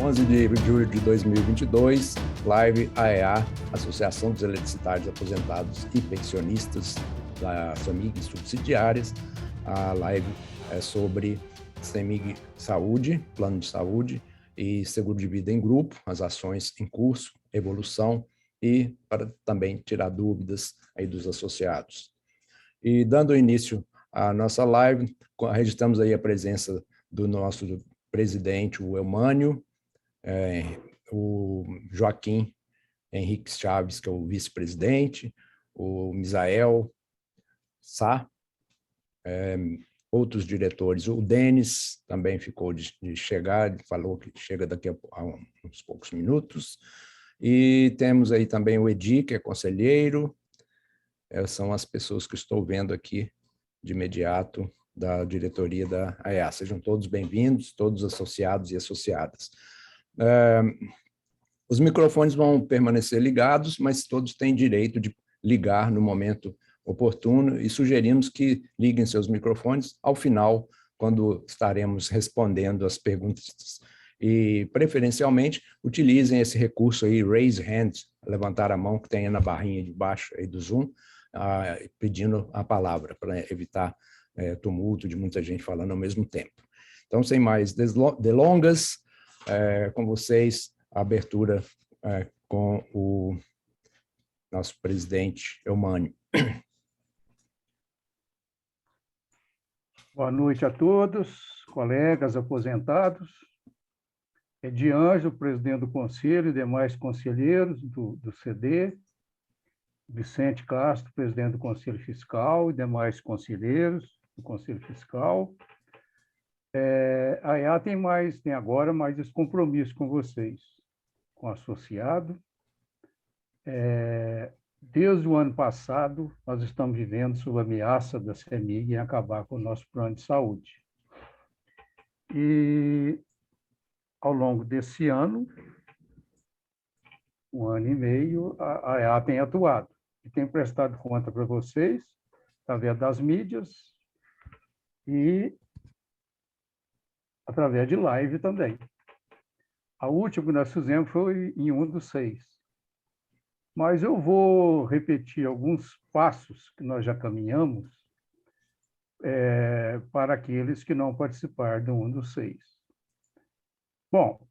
11 de julho de 2022, live AEA, Associação dos Eletricitários Aposentados e Pensionistas da CEMIG subsidiárias. A live é sobre CEMIG Saúde, Plano de Saúde e Seguro de Vida em Grupo, as ações em curso, evolução e para também tirar dúvidas aí dos associados. E dando início à nossa live, registramos aí a presença do nosso presidente, o Eumânio, o Joaquim Henrique Chaves, que é o vice-presidente, o Misael Sá, outros diretores. O Denis também ficou de chegar, ele falou que chega daqui a uns poucos minutos. E temos aí também o Edi, que é conselheiro. São as pessoas que estou vendo aqui de imediato da diretoria da AEA. Sejam todos bem-vindos, todos associados e associadas. Os microfones vão permanecer ligados, mas todos têm direito de ligar no momento oportuno e sugerimos que liguem seus microfones ao final, quando estaremos respondendo as perguntas. E, preferencialmente, utilizem esse recurso aí, raise hand, levantar a mão, que tem na barrinha de baixo aí do Zoom, pedindo a palavra, para evitar tumulto de muita gente falando ao mesmo tempo. Então, sem mais delongas, com vocês, a abertura com o nosso presidente Eumânio. Boa noite a todos, colegas aposentados. Edianjo, presidente do conselho, e demais conselheiros do CD. Vicente Castro, presidente do Conselho Fiscal, e demais conselheiros do Conselho Fiscal. A EA tem agora mais esse compromisso com vocês, com o associado. Desde o ano passado, nós estamos vivendo sob a ameaça da CEMIG em acabar com o nosso plano de saúde. E, ao longo desse ano, um ano e meio, a EA tem atuado e tem prestado conta para vocês, através das mídias e através de live também. A última que nós fizemos foi em 1/6. Mas eu vou repetir alguns passos que nós já caminhamos para aqueles que não participaram do 1/6. Bom,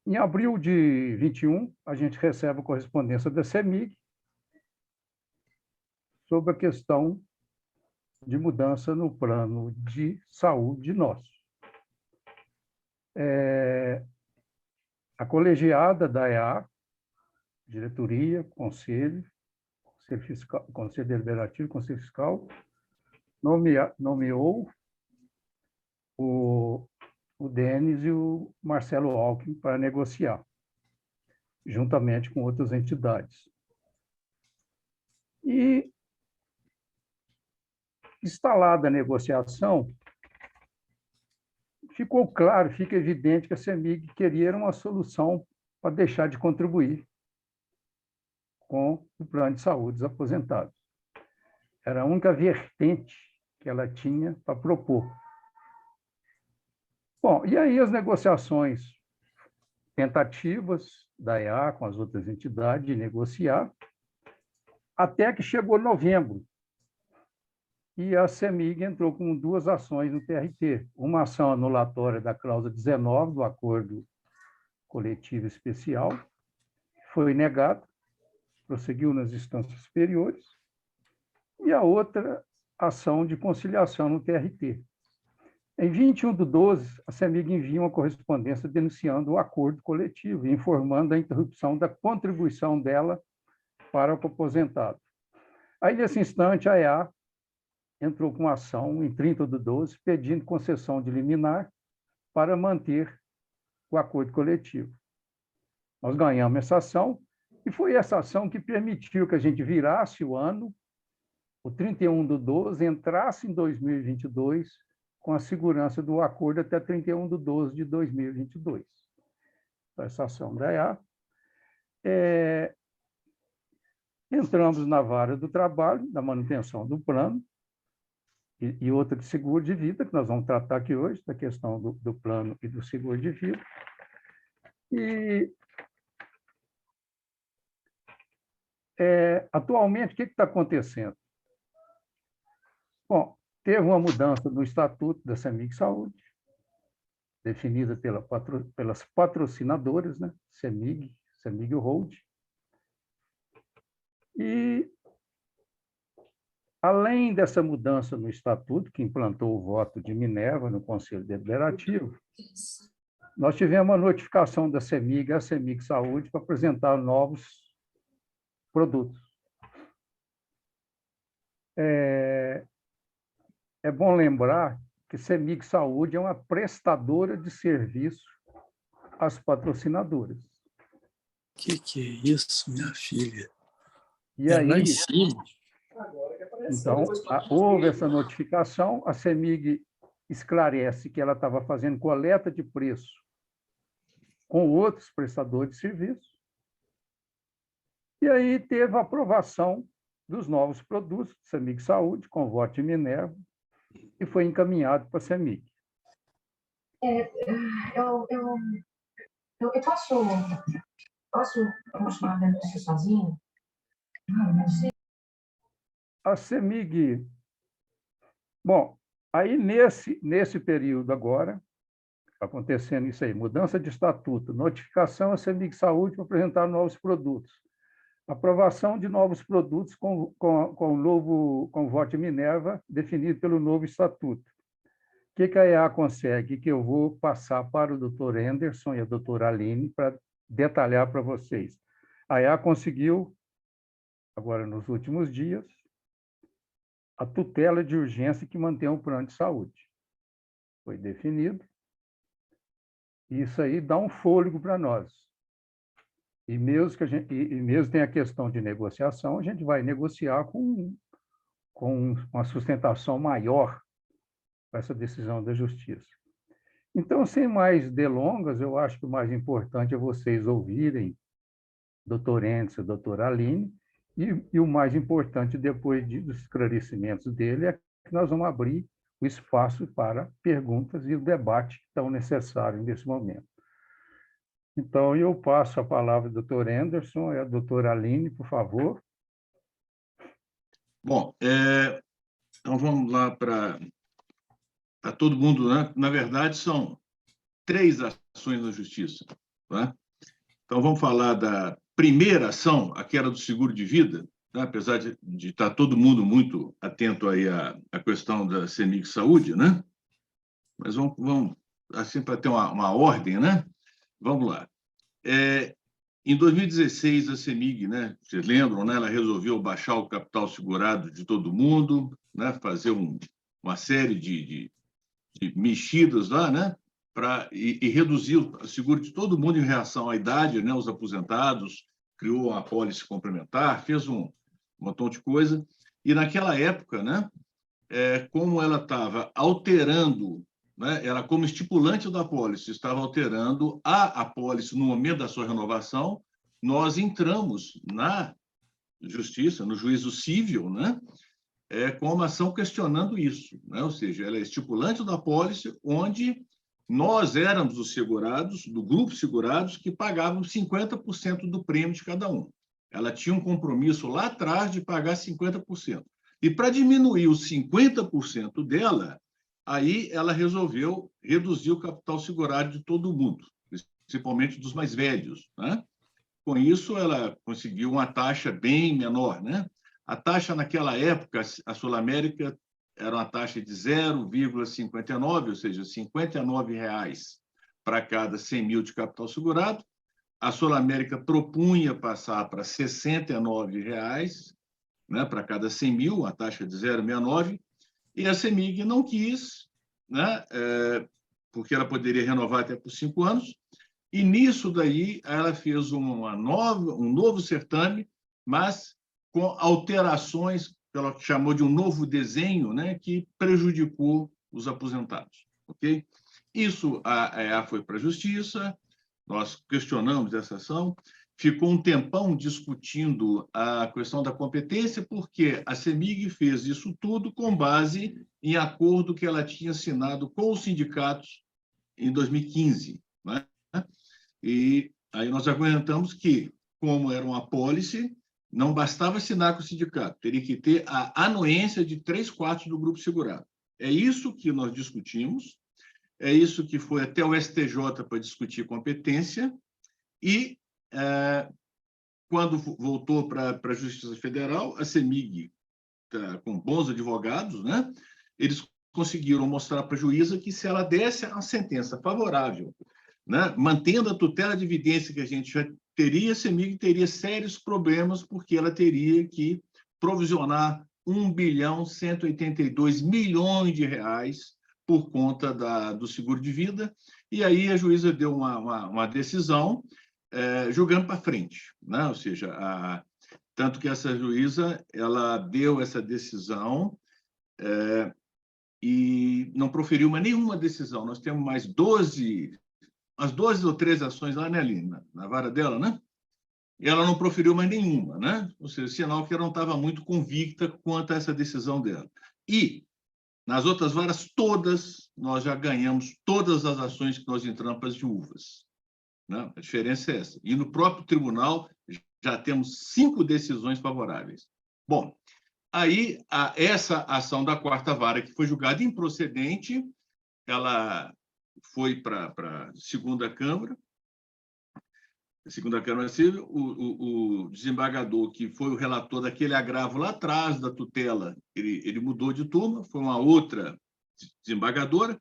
em abril de 21, a gente recebe a correspondência da CEMIG sobre a questão de mudança no plano de saúde nosso. A colegiada da EA, diretoria, conselho fiscal, conselho deliberativo, conselho fiscal, nomeou o Denis e o Marcelo Alckmin para negociar, juntamente com outras entidades. E, instalada a negociação, ficou claro, fica evidente que a CEMIG queria uma solução para deixar de contribuir com o plano de saúde dos aposentados. Era a única vertente que ela tinha para propor. Bom, e aí as negociações, tentativas da EA com as outras entidades de negociar, até que chegou novembro, e a CEMIG entrou com 2 ações no TRT. Uma ação anulatória da cláusula 19 do Acordo Coletivo Especial, foi negada, prosseguiu nas instâncias superiores, e a outra ação de conciliação no TRT. Em 21/12, a CEMIG envia uma correspondência denunciando o acordo coletivo e informando a interrupção da contribuição dela para o aposentado. Aí, nesse instante, a EA entrou com ação em 30/12, pedindo concessão de liminar para manter o acordo coletivo. Nós ganhamos essa ação, e foi essa ação que permitiu que a gente virasse o ano, o 31/12, entrasse em 2022 com a segurança do acordo até 31/12 de 2022. Essa ação da EA. Entramos na vara do trabalho, da manutenção do plano, e outra de seguro de vida, que nós vamos tratar aqui hoje, da questão do plano e do seguro de vida. E, atualmente, o que está acontecendo? Bom, teve uma mudança no estatuto da CEMIG Saúde, definida pelas patrocinadoras, né? CEMIG Hold. E, além dessa mudança no estatuto, que implantou o voto de Minerva no Conselho Deliberativo, nós tivemos uma notificação da CEMIG, a CEMIG Saúde, para apresentar novos produtos. É bom lembrar que CEMIG Saúde é uma prestadora de serviço às patrocinadoras. Que é isso, minha filha? E aí, lá em cima. Então, houve essa notificação, a CEMIG esclarece que ela estava fazendo coleta de preço com outros prestadores de serviço, e aí teve a aprovação dos novos produtos, CEMIG Saúde, com voto de Minerva, e foi encaminhado para a CEMIG. Eu posso continuar vendo isso sozinho? Não sei. A CEMIG... Bom, aí nesse período agora, acontecendo isso aí, mudança de estatuto, notificação à CEMIG Saúde para apresentar novos produtos, aprovação de novos produtos com o voto de Minerva, definido pelo novo estatuto. O que a EA consegue? Que eu vou passar para o doutor Anderson e a doutora Aline para detalhar para vocês. A EA conseguiu, agora nos últimos dias, a tutela de urgência que mantém o plano de saúde. Foi definido. Isso aí dá um fôlego para nós. E mesmo tem a questão de negociação, a gente vai negociar com uma sustentação maior para essa decisão da Justiça. Então, sem mais delongas, eu acho que o mais importante é vocês ouvirem o Dr. Anderson e a doutora Aline, e o mais importante, depois dos esclarecimentos dele, é que nós vamos abrir o espaço para perguntas e o debate tão necessário nesse momento. Então, eu passo a palavra ao Dr. Anderson e à doutora Aline, por favor. Bom, então vamos lá para todo mundo, né? Na verdade, são 3 ações na Justiça. Né? Então, vamos falar da primeira ação, aquela do seguro de vida, né? Apesar de estar todo mundo muito atento aí à questão da CEMIG Saúde, né? Mas vamos assim, para ter uma ordem, né? Vamos lá. Em 2016, a CEMIG, né? Vocês lembram, né? Ela resolveu baixar o capital segurado de todo mundo, né? Fazer uma série de mexidas lá, né? E reduzir o seguro de todo mundo em reação à idade, né? Os aposentados, criou uma apólice complementar, fez um montão de coisa. E naquela época, né? Como ela estava alterando, né? Ela, como estipulante da apólice, estava alterando a apólice no momento da sua renovação, nós entramos na Justiça, no juízo civil, né? Com uma ação questionando isso, né? Ou seja, ela é estipulante da apólice, onde nós éramos os segurados, do grupo segurados, que pagavam 50% do prêmio de cada um. Ela tinha um compromisso lá atrás de pagar 50%. E para diminuir os 50% dela, aí ela resolveu reduzir o capital segurado de todo mundo, principalmente dos mais velhos, né? Com isso, ela conseguiu uma taxa bem menor, né? A taxa naquela época, a Sul América, era uma taxa de 0,59, ou seja, R$ 59 para cada 100 mil de capital segurado. A Sul América propunha passar para R$ 69, né, para cada 100 mil, uma taxa de 0,69, e a CEMIG não quis, né, porque ela poderia renovar até por 5 anos, e nisso daí ela fez um novo certame, mas com alterações, que ela chamou de um novo desenho, né, que prejudicou os aposentados. Okay? Isso a EA foi para a Justiça, nós questionamos essa ação, ficou um tempão discutindo a questão da competência, porque a CEMIG fez isso tudo com base em acordo que ela tinha assinado com os sindicatos em 2015. Né? E aí nós argumentamos que, como era uma apólice, não bastava assinar com o sindicato, teria que ter a anuência de 3/4 do grupo segurado. É isso que nós discutimos, é isso que foi até o STJ para discutir competência, e quando voltou para a Justiça Federal, a CEMIG, com bons advogados, né, eles conseguiram mostrar para a juíza que, se ela desse uma sentença favorável, né, mantendo a tutela de evidência que a gente já teria, a CEMIG teria sérios problemas, porque ela teria que provisionar 1.182 bilhões de reais por conta do seguro de vida, e aí a juíza deu uma decisão julgando para frente, né? Ou seja, tanto que essa juíza ela deu essa decisão e não proferiu mais nenhuma decisão. Nós temos mais 12 ou 13 ações lá, né, Aline? Na vara dela, né? E ela não proferiu mais nenhuma, né? Ou seja, sinal que ela não estava muito convicta quanto a essa decisão dela. E, nas outras varas todas, nós já ganhamos todas as ações que nós entramos para as viúvas, né? A diferença é essa. E no próprio tribunal já temos 5 decisões favoráveis. Bom, aí essa ação da 4ª vara, que foi julgada improcedente, ela foi para a segunda Câmara Civil. O desembargador, que foi o relator daquele agravo lá atrás da tutela, ele mudou de turma, foi uma outra desembargadora.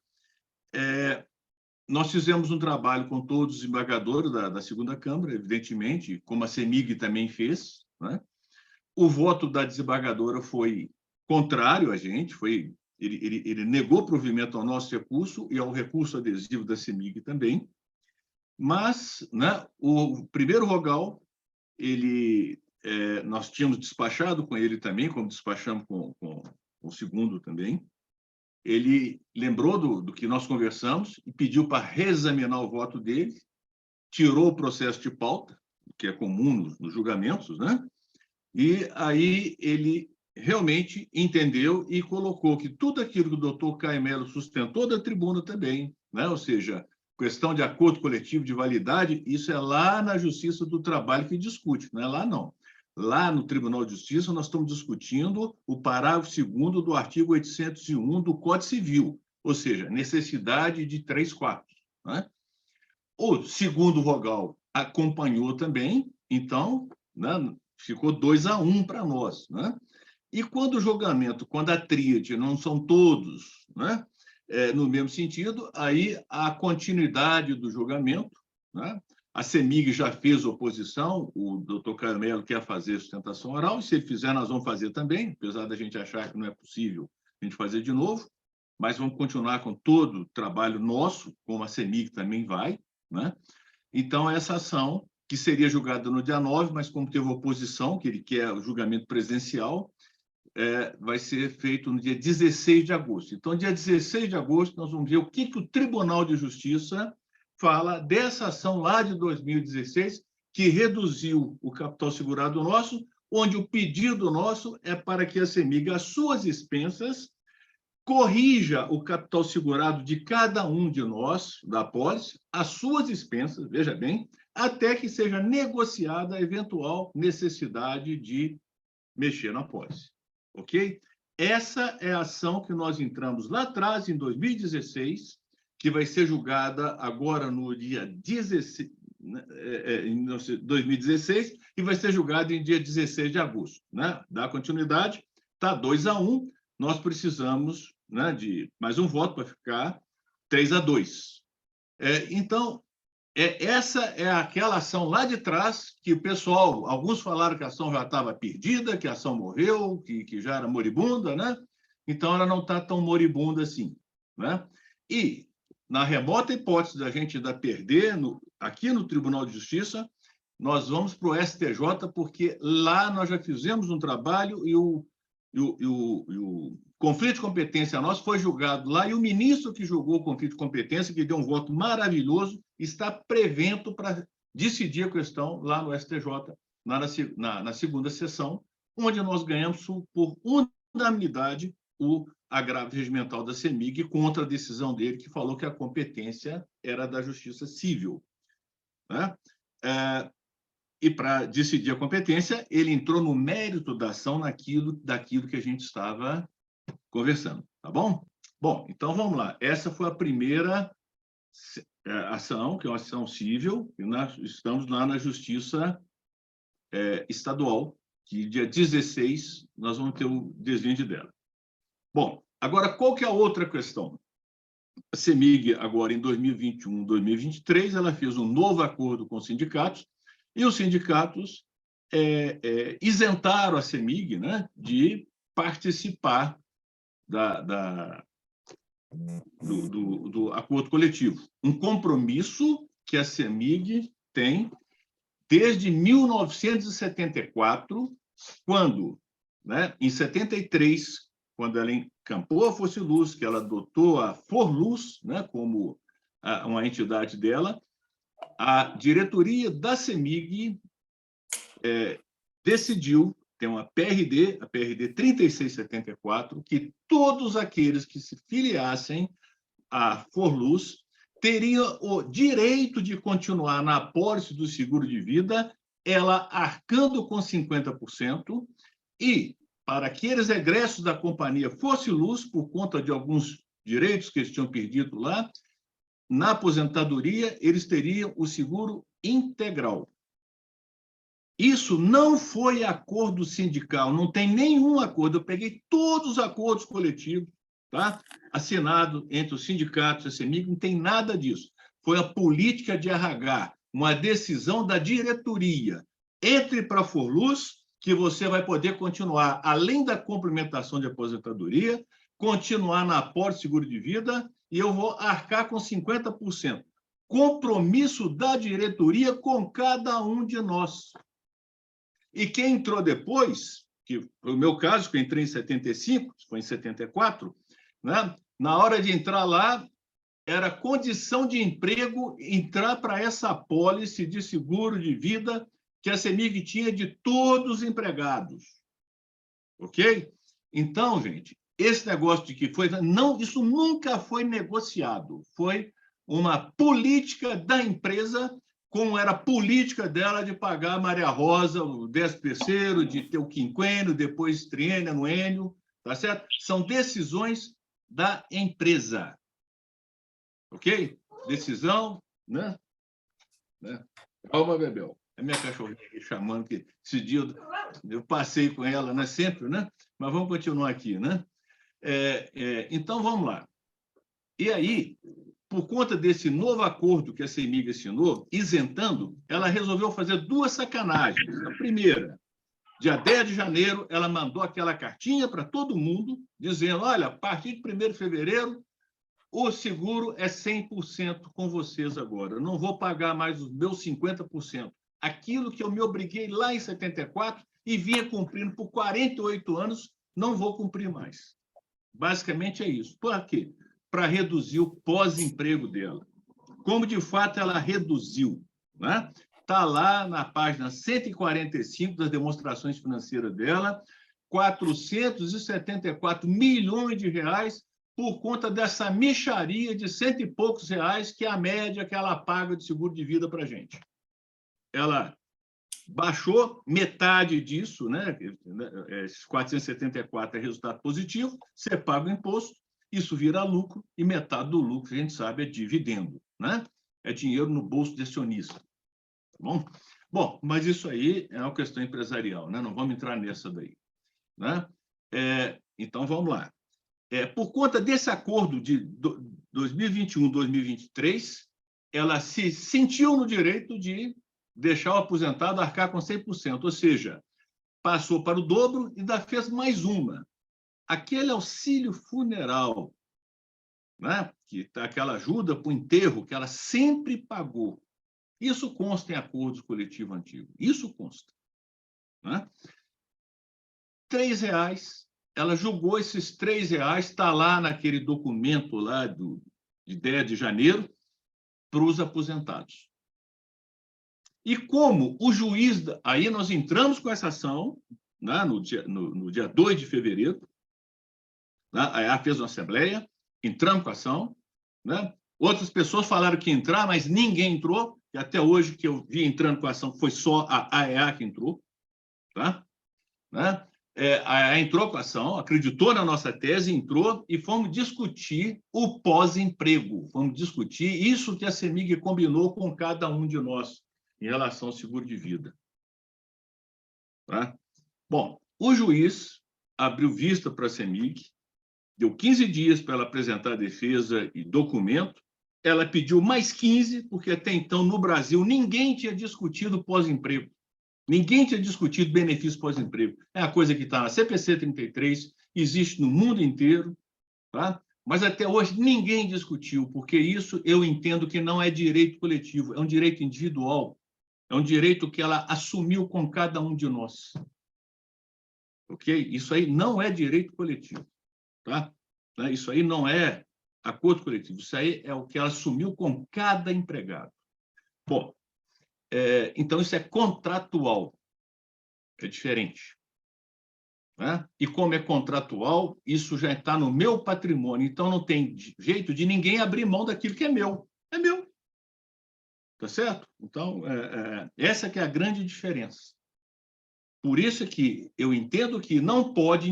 Nós fizemos um trabalho com todos os desembargadores da segunda Câmara, evidentemente, como a CEMIG também fez, né? O voto da desembargadora foi contrário a gente, ele negou provimento ao nosso recurso e ao recurso adesivo da CEMIG também, mas, né, o primeiro vogal, nós tínhamos despachado com ele também, como despachamos com o segundo também. Ele lembrou do que nós conversamos e pediu para reexaminar o voto dele, tirou o processo de pauta, que é comum nos julgamentos, né? E aí ele realmente entendeu e colocou que tudo aquilo que o doutor Caio Melo sustentou da tribuna também, né? Ou seja, questão de acordo coletivo de validade, isso é lá na Justiça do Trabalho que discute, não é lá não. Lá no Tribunal de Justiça, nós estamos discutindo o parágrafo 2º do artigo 801 do Código Civil, ou seja, necessidade de 3/4. Né? O segundo vogal acompanhou também, então, né, ficou 2-1 para nós. Né? E quando o julgamento, quando a tríade não são todos, né, no mesmo sentido, aí a continuidade do julgamento, né? A CEMIG já fez oposição, o doutor Caio Melo quer fazer sustentação oral, e se ele fizer, nós vamos fazer também, apesar da gente achar que não é possível a gente fazer de novo, mas vamos continuar com todo o trabalho nosso, como a CEMIG também vai, né? Então, essa ação, que seria julgada no dia 9, mas como teve oposição, que ele quer o julgamento presencial, vai ser feito no dia 16 de agosto. Então, dia 16 de agosto, nós vamos ver o que o Tribunal de Justiça fala dessa ação lá de 2016, que reduziu o capital segurado nosso, onde o pedido nosso é para que a CEMIG, às suas expensas, corrija o capital segurado de cada um de nós, da apólice, às suas expensas, veja bem, até que seja negociada a eventual necessidade de mexer na apólice. Ok? Essa é a ação que nós entramos lá atrás, em 2016, que vai ser julgada agora no dia 16, em 2016, e vai ser julgada em dia 16 de agosto. Né? Dá continuidade, está 2-1, nós precisamos, né, de mais um voto para ficar 3-2. Então, essa é aquela ação lá de trás que o pessoal, alguns falaram que a ação já estava perdida, que a ação morreu, que já era moribunda, né? Então, ela não está tão moribunda assim. Né? E, na remota hipótese da gente ainda perder, aqui no Tribunal de Justiça, nós vamos para o STJ, porque lá nós já fizemos um trabalho e o conflito de competência nosso foi julgado lá, e o ministro que julgou o conflito de competência, que deu um voto maravilhoso, está prevento para decidir a questão lá no STJ, na segunda sessão, onde nós ganhamos por unanimidade o agravo regimental da CEMIG contra a decisão dele, que falou que a competência era da Justiça Civil. né? E para decidir a competência, ele entrou no mérito da ação daquilo que a gente estava conversando, tá bom? Bom, então vamos lá. Essa foi a primeira ação, que é uma ação civil, e nós estamos lá na Justiça Estadual, que dia 16 nós vamos ter o desvende dela. Bom, agora qual que é a outra questão? A CEMIG, agora em 2021, 2023, ela fez um novo acordo com os sindicatos, e os sindicatos isentaram a CEMIG, né, de participar do acordo coletivo. Um compromisso que a CEMIG tem desde 1974, quando, né, em 73, quando ela encampou a Fossiluz, que ela adotou a Forluz, né, como uma entidade dela, a diretoria da CEMIG decidiu, tem uma PRD, a PRD 3674, que todos aqueles que se filiassem à Forluz teriam o direito de continuar na apólice do seguro de vida, ela arcando com 50%, e para aqueles egressos da companhia Fossiluz, por conta de alguns direitos que eles tinham perdido lá, na aposentadoria, eles teriam o seguro integral. Isso não foi acordo sindical, não tem nenhum acordo. Eu peguei todos os acordos coletivos, tá? Assinado entre os sindicatos e a CEMIG, não tem nada disso. Foi a política de RH, uma decisão da diretoria. Entre para a Forluz, que você vai poder continuar, além da complementação de aposentadoria, continuar na apólice seguro de vida, e eu vou arcar com 50%. Compromisso da diretoria com cada um de nós. E quem entrou depois, que foi o meu caso, que eu entrei em 75, foi em 74, né? Na hora de entrar lá, era condição de emprego entrar para essa apólice de seguro de vida que a CEMIG tinha de todos os empregados. Ok? Então, gente, esse negócio de que foi... não, isso nunca foi negociado. Foi uma política da empresa, como era a política dela de pagar a Maria Rosa, o 13º, de ter o quinquênio, depois triênio, anuênio, tá certo? São decisões da empresa. Ok? Decisão, né? Calma, Bebel. É minha cachorrinha aqui chamando, que esse dia eu passei com ela, né? Sempre, né? Mas vamos continuar aqui, né? Então, vamos lá. E aí, por conta desse novo acordo que a CEMIG assinou, isentando, ela resolveu fazer duas sacanagens. A primeira, dia 10 de janeiro, ela mandou aquela cartinha para todo mundo, dizendo, olha, a partir de 1º de fevereiro, o seguro é 100% com vocês agora. Eu não vou pagar mais os meus 50%. Aquilo que eu me obriguei lá em 74 e vinha cumprindo por 48 anos, não vou cumprir mais. Basicamente é isso. Por quê? Para reduzir o pós-emprego dela. Como, de fato, ela reduziu, né? Está lá na página 145 das demonstrações financeiras dela, 474 milhões de reais por conta dessa mixaria de cento e poucos reais, que é a média que ela paga de seguro de vida para a gente. Ela baixou metade disso, né? Esses 474 é resultado positivo, você paga o imposto, isso vira lucro, e metade do lucro, a gente sabe, é dividendo, né? É dinheiro no bolso desse acionista. Tá bom? Bom, mas isso aí é uma questão empresarial, né? Não vamos entrar nessa daí, né? Então, vamos lá. Por conta desse acordo de 2021-2023, ela se sentiu no direito de deixar o aposentado arcar com 100%, ou seja, passou para o dobro e ainda fez mais uma. Aquele auxílio funeral, né? Que tá aquela ajuda para o enterro que ela sempre pagou. Isso consta em acordos coletivos antigos. Isso consta, né? R$3, ela julgou esses R$3, está lá naquele documento lá de 10 de janeiro, para os aposentados. E como o juiz... Aí nós entramos com essa ação, né, no dia 2 de fevereiro, né, a EA fez uma assembleia, entramos com a ação, né? Outras pessoas falaram que ia entrar, mas ninguém entrou, que até hoje que eu vi entrando com a ação, foi só a AEA que entrou, tá? Né? A AEA entrou com a ação, acreditou na nossa tese, entrou e fomos discutir o pós-emprego. Vamos discutir isso que a CEMIG combinou com cada um de nós em relação ao seguro de vida. Tá? Bom, o juiz abriu vista para a CEMIG, deu 15 dias para ela apresentar a defesa e documento, ela pediu mais 15, porque até então, no Brasil, ninguém tinha discutido pós-emprego. Ninguém tinha discutido benefício pós-emprego. É a coisa que está na CPC 33, existe no mundo inteiro, tá? Mas até hoje ninguém discutiu, porque isso eu entendo que não é direito coletivo, é um direito individual, é um direito que ela assumiu com cada um de nós. Ok? Isso aí não é direito coletivo, tá? Isso aí não é acordo coletivo, isso aí é o que ela assumiu com cada empregado. Bom, então isso é contratual, é diferente. Né? E como é contratual, isso já está no meu patrimônio, então não tem jeito de ninguém abrir mão daquilo que é meu. É meu. Tá certo? Então, essa que é a grande diferença. Por isso é que eu entendo que não pode,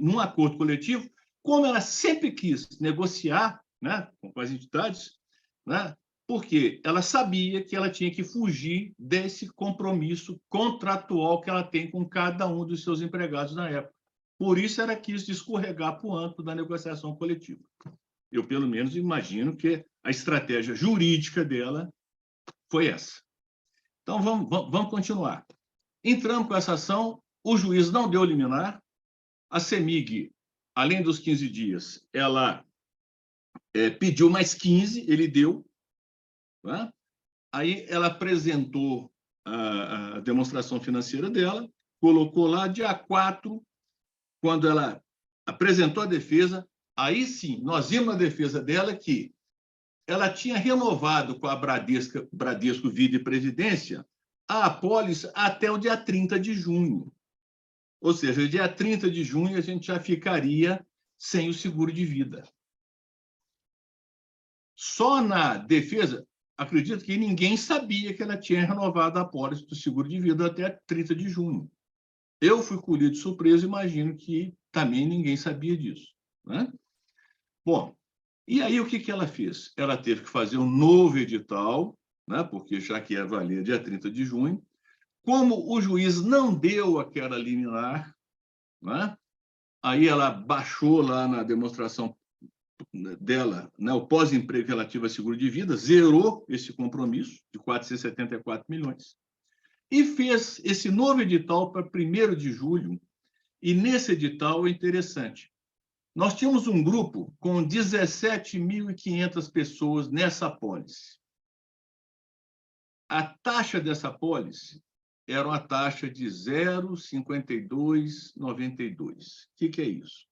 num acordo coletivo, como ela sempre quis negociar, né, com as entidades, né, porque ela sabia que ela tinha que fugir desse compromisso contratual que ela tem com cada um dos seus empregados na época. Por isso ela quis escorregar para o âmbito da negociação coletiva. Eu, pelo menos, imagino que a estratégia jurídica dela foi essa. Então, vamos continuar. Entramos com essa ação, o juiz não deu liminar, a CEMIG, além dos 15 dias, ela pediu mais 15, ele deu. Tá? Aí ela apresentou a demonstração financeira dela, colocou lá dia 4, quando ela apresentou a defesa, aí sim, nós vimos na defesa dela que ela tinha renovado com a Bradesco Vida e Previdência a apólice até o dia 30 de junho. Ou seja, dia 30 de junho a gente já ficaria sem o seguro de vida. Só na defesa, acredito que ninguém sabia que ela tinha renovado a apólice do seguro de vida até 30 de junho. Eu fui colhido de surpresa, imagino que também ninguém sabia disso. Né? Bom, e aí o que ela fez? Ela teve que fazer um novo edital, né, porque já que ia valer dia 30 de junho, como o juiz não deu aquela liminar, né, aí ela baixou lá na demonstração dela, né, o pós-emprego relativo a seguro de vida, zerou esse compromisso de 474 milhões e fez esse novo edital para 1º de julho. E nesse edital é interessante. Nós tínhamos um grupo com 17.500 pessoas nessa apólice. A taxa dessa apólice era uma taxa de 0,5292. O que é isso?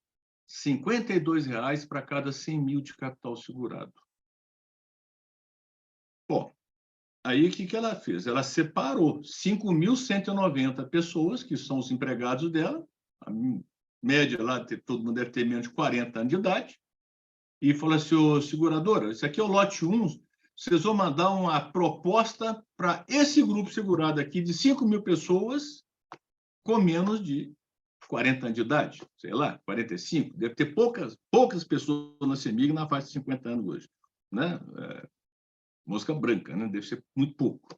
R$ 52,00 para cada 100 mil de capital segurado. Bom, aí o que ela fez? Ela separou 5.190 pessoas, que são os empregados dela, a média lá, todo mundo deve ter menos de 40 anos de idade, e falou assim, ô, seguradora, isso aqui é o lote 1, vocês vão mandar uma proposta para esse grupo segurado aqui de 5.000 pessoas com menos de 40 anos de idade, sei lá, 45, deve ter poucas pessoas na CEMIG na faixa de 50 anos hoje, né? Mosca branca, né? Deve ser muito pouco.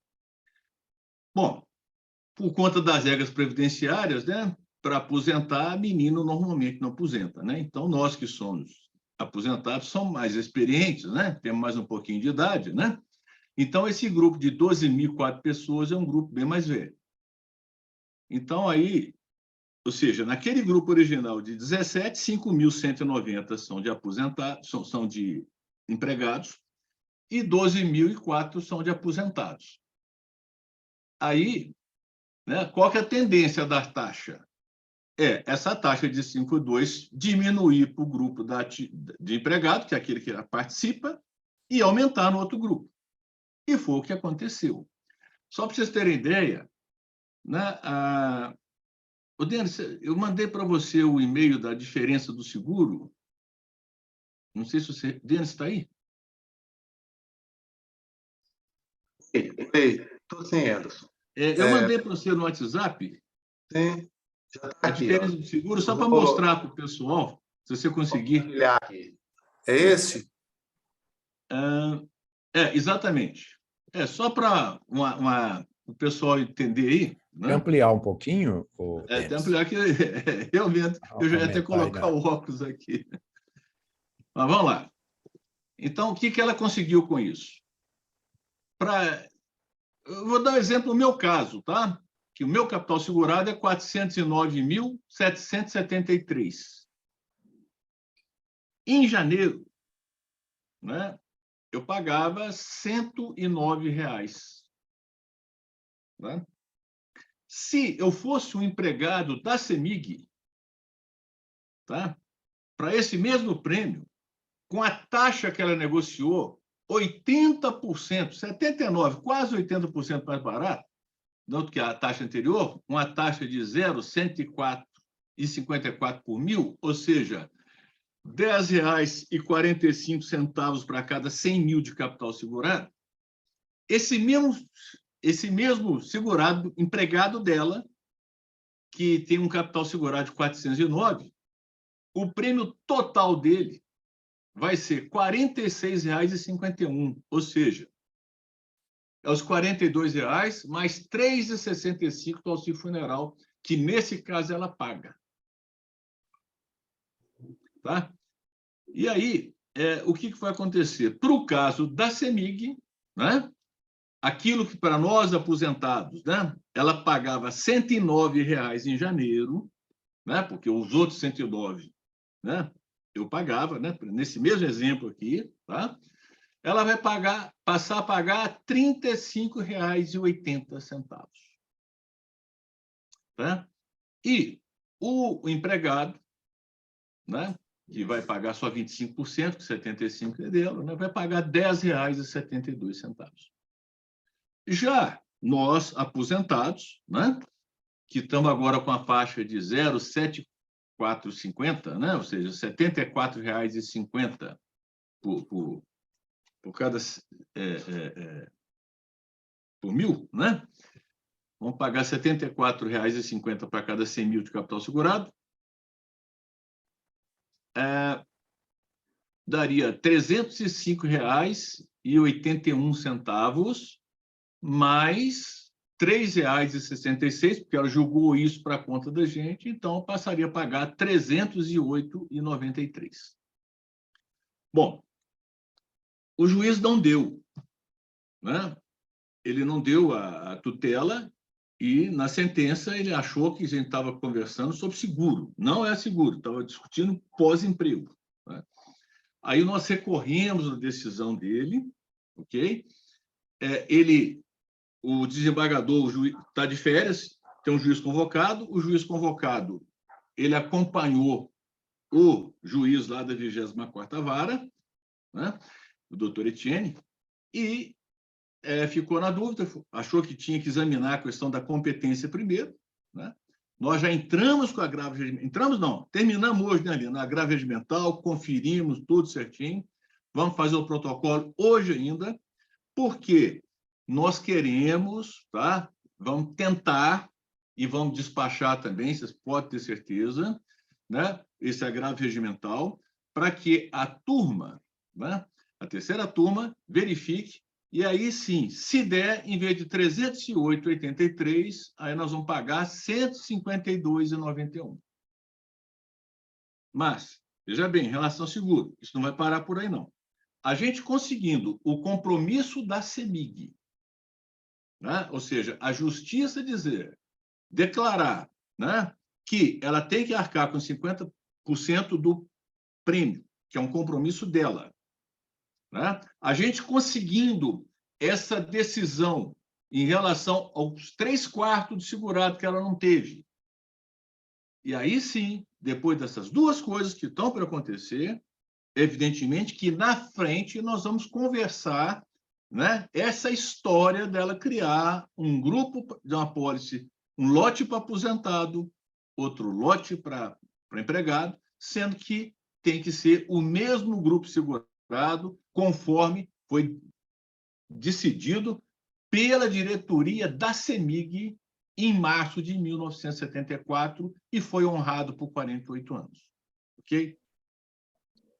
Bom, por conta das regras previdenciárias, né? Para aposentar, menino normalmente não aposenta, né? Então, nós que somos aposentados somos mais experientes, né? Temos mais um pouquinho de idade, né? Então, esse grupo de 12.004 pessoas é um grupo bem mais velho. Então, aí, ou seja, naquele grupo original de 17, 5.190 são de aposentados, são de empregados, e 12.004 são de aposentados. Aí, né, qual que é a tendência da taxa? Essa taxa de 5,2 diminuir para o grupo de empregado, que é aquele que participa, e aumentar no outro grupo. E foi o que aconteceu. Só para vocês terem ideia, né, Denis, eu mandei para você o e-mail da diferença do seguro. Não sei se você... Denis, está aí? Estou sim, Anderson. Eu mandei para você no WhatsApp Sim, já está a aqui. diferença do seguro, só Eu para vou mostrar para o pessoal, se você conseguir. compartilhar aqui. É esse? Exatamente. Só para o pessoal entender aí, Quer né? ampliar um pouquinho, Até Denis? ampliar que realmente eu já ia até Aumentar aí, colocar o óculos aqui. Mas vamos lá. Então, o que ela conseguiu com isso? Eu vou dar um exemplo no meu caso, tá? Que o meu capital segurado é 409.773. Em janeiro, né, eu pagava R$ 109. Né? Se eu fosse um empregado da CEMIG, tá? Para esse mesmo prêmio, com a taxa que ela negociou, 80%, 79%, quase 80% mais barato do que a taxa anterior, uma taxa de 0,104,54 por mil, ou seja, R$ 10,45 para cada 100 mil de capital segurado, esse mesmo segurado, empregado dela, que tem um capital segurado de 409, o prêmio total dele vai ser R$ 46,51, ou seja, é os R$ 42 mais R$ 3,65 do auxílio funeral, que nesse caso ela paga. Tá? E aí, o que vai acontecer? Para o caso da CEMIG, né, aquilo que para nós aposentados, né, ela pagava R$ 109 em janeiro, né, porque os outros 109, né, eu pagava, né, nesse mesmo exemplo aqui, tá? Ela vai passar a pagar R$ 35,80. Tá? E o empregado, né, que vai pagar só 25%, que 75% é dele, né, vai pagar R$ 10,72. Já nós, aposentados, né, que estamos agora com a faixa de 0,7450, né, ou seja, R$ 74,50 por cada por mil, né? Vamos pagar R$ 74,50 para cada 100 mil de capital segurado. Daria R$ 305,81 mais R$ 3,66, porque ela julgou isso para a conta da gente, então passaria a pagar R$ 308,93. Bom, o juiz não deu, né? Ele não deu a tutela e, na sentença, ele achou que a gente estava conversando sobre seguro. Não é seguro, estava discutindo pós-emprego. Né? Aí nós recorremos à decisão dele, ok? O desembargador, o juiz, está de férias, tem um juiz convocado, o juiz convocado, ele acompanhou o juiz lá da 24ª Vara, né? O doutor Etienne, e ficou na dúvida, achou que tinha que examinar a questão da competência primeiro, né? Nós já entramos com a agravo regimental, entramos não, terminamos hoje, né, na agravo regimental, conferimos tudo certinho, vamos fazer o protocolo hoje ainda, porque nós queremos, tá? Vamos tentar e vamos despachar também, vocês podem ter certeza, né, esse agravo regimental, para que a turma, né, a terceira turma, verifique. E aí, sim, se der, em vez de 308,83, aí nós vamos pagar 152,91. Mas, veja bem, em relação ao seguro, isso não vai parar por aí, não. A gente conseguindo o compromisso da CEMIG, né? Ou seja, a justiça declarar, né, que ela tem que arcar com 50% do prêmio, que é um compromisso dela, né? A gente conseguindo essa decisão em relação aos 3/4 do segurado que ela não teve. E aí sim, depois dessas duas coisas que estão para acontecer, evidentemente que na frente nós vamos conversar, né, essa história dela criar um grupo de uma apólice, um lote para aposentado, outro lote para empregado, sendo que tem que ser o mesmo grupo segurado, conforme foi decidido pela diretoria da CEMIG em março de 1974 e foi honrado por 48 anos. Ok?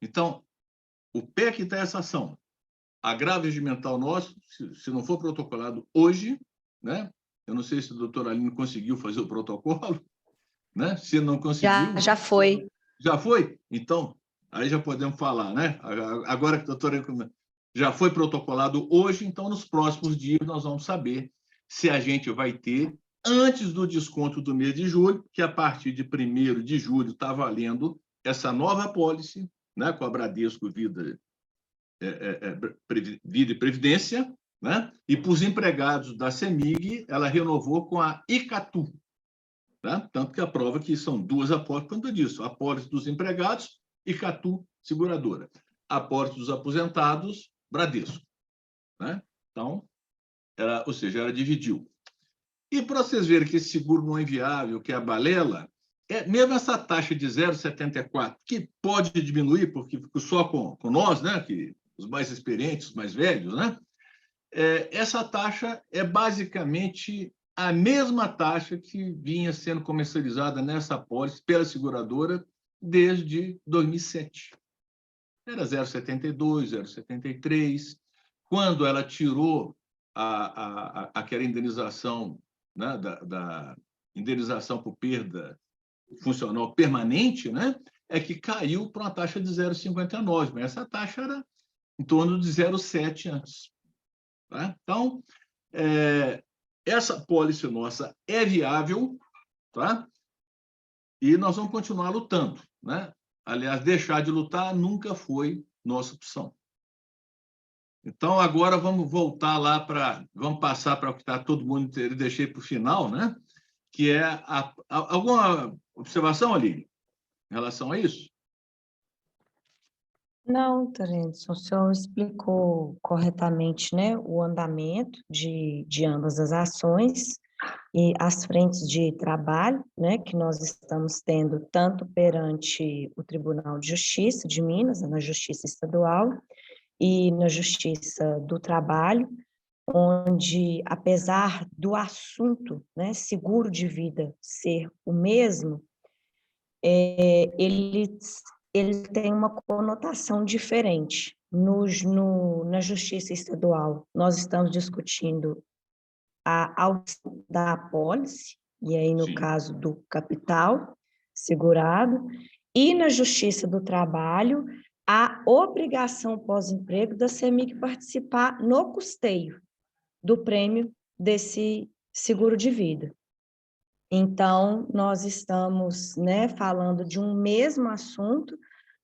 Então, o pé que está essa ação, agravo regimental nosso, se não for protocolado hoje, né? Eu não sei se o doutor Aline conseguiu fazer o protocolo, né? Se não conseguiu... Já foi. Já foi? Então, aí já podemos falar, né? Agora que a doutora já foi protocolado hoje, então, nos próximos dias, nós vamos saber se a gente vai ter, antes do desconto do mês de julho, que a partir de 1º de julho está valendo essa nova apólice, né? Com a Bradesco Vida e Previdência, né? E para os empregados da CEMIG, ela renovou com a Icatu, tá? Tanto que a prova que são 2 apólices, quanto disso, apólice dos empregados, Icatu, seguradora. Apólice dos aposentados, Bradesco, né? Então, ou seja, ela dividiu. E para vocês verem que esse seguro não é inviável, que é a balela, mesmo essa taxa de 0,74, que pode diminuir, porque ficou só com nós, né? Que os mais experientes, os mais velhos, né? Essa taxa é basicamente a mesma taxa que vinha sendo comercializada nessa apólice pela seguradora desde 2007. Era 0,72, 0,73. Quando ela tirou aquela indenização, né, da indenização por perda funcional permanente, né, é que caiu para uma taxa de 0,59, mas essa taxa era em torno de 0,7 antes. Tá? Então, essa apólice nossa é viável, tá? E nós vamos continuar lutando, né? Aliás, deixar de lutar nunca foi nossa opção. Então, agora vamos voltar lá vamos passar para o que está todo mundo, eu deixei para o final, né? Que é alguma observação, Aline, em relação a isso? Não, Terence, o senhor explicou corretamente, né, o andamento de ambas as ações e as frentes de trabalho, né, que nós estamos tendo tanto perante o Tribunal de Justiça de Minas, na Justiça Estadual, e na Justiça do Trabalho, onde, apesar do assunto, né, seguro de vida ser o mesmo, ele tem uma conotação diferente. Na Justiça Estadual, nós estamos discutindo a audição da apólice, e aí no Sim. caso do capital segurado, e na Justiça do Trabalho, a obrigação pós-emprego da CEMIG participar no custeio do prêmio desse seguro de vida. Então, nós estamos, né, falando de um mesmo assunto,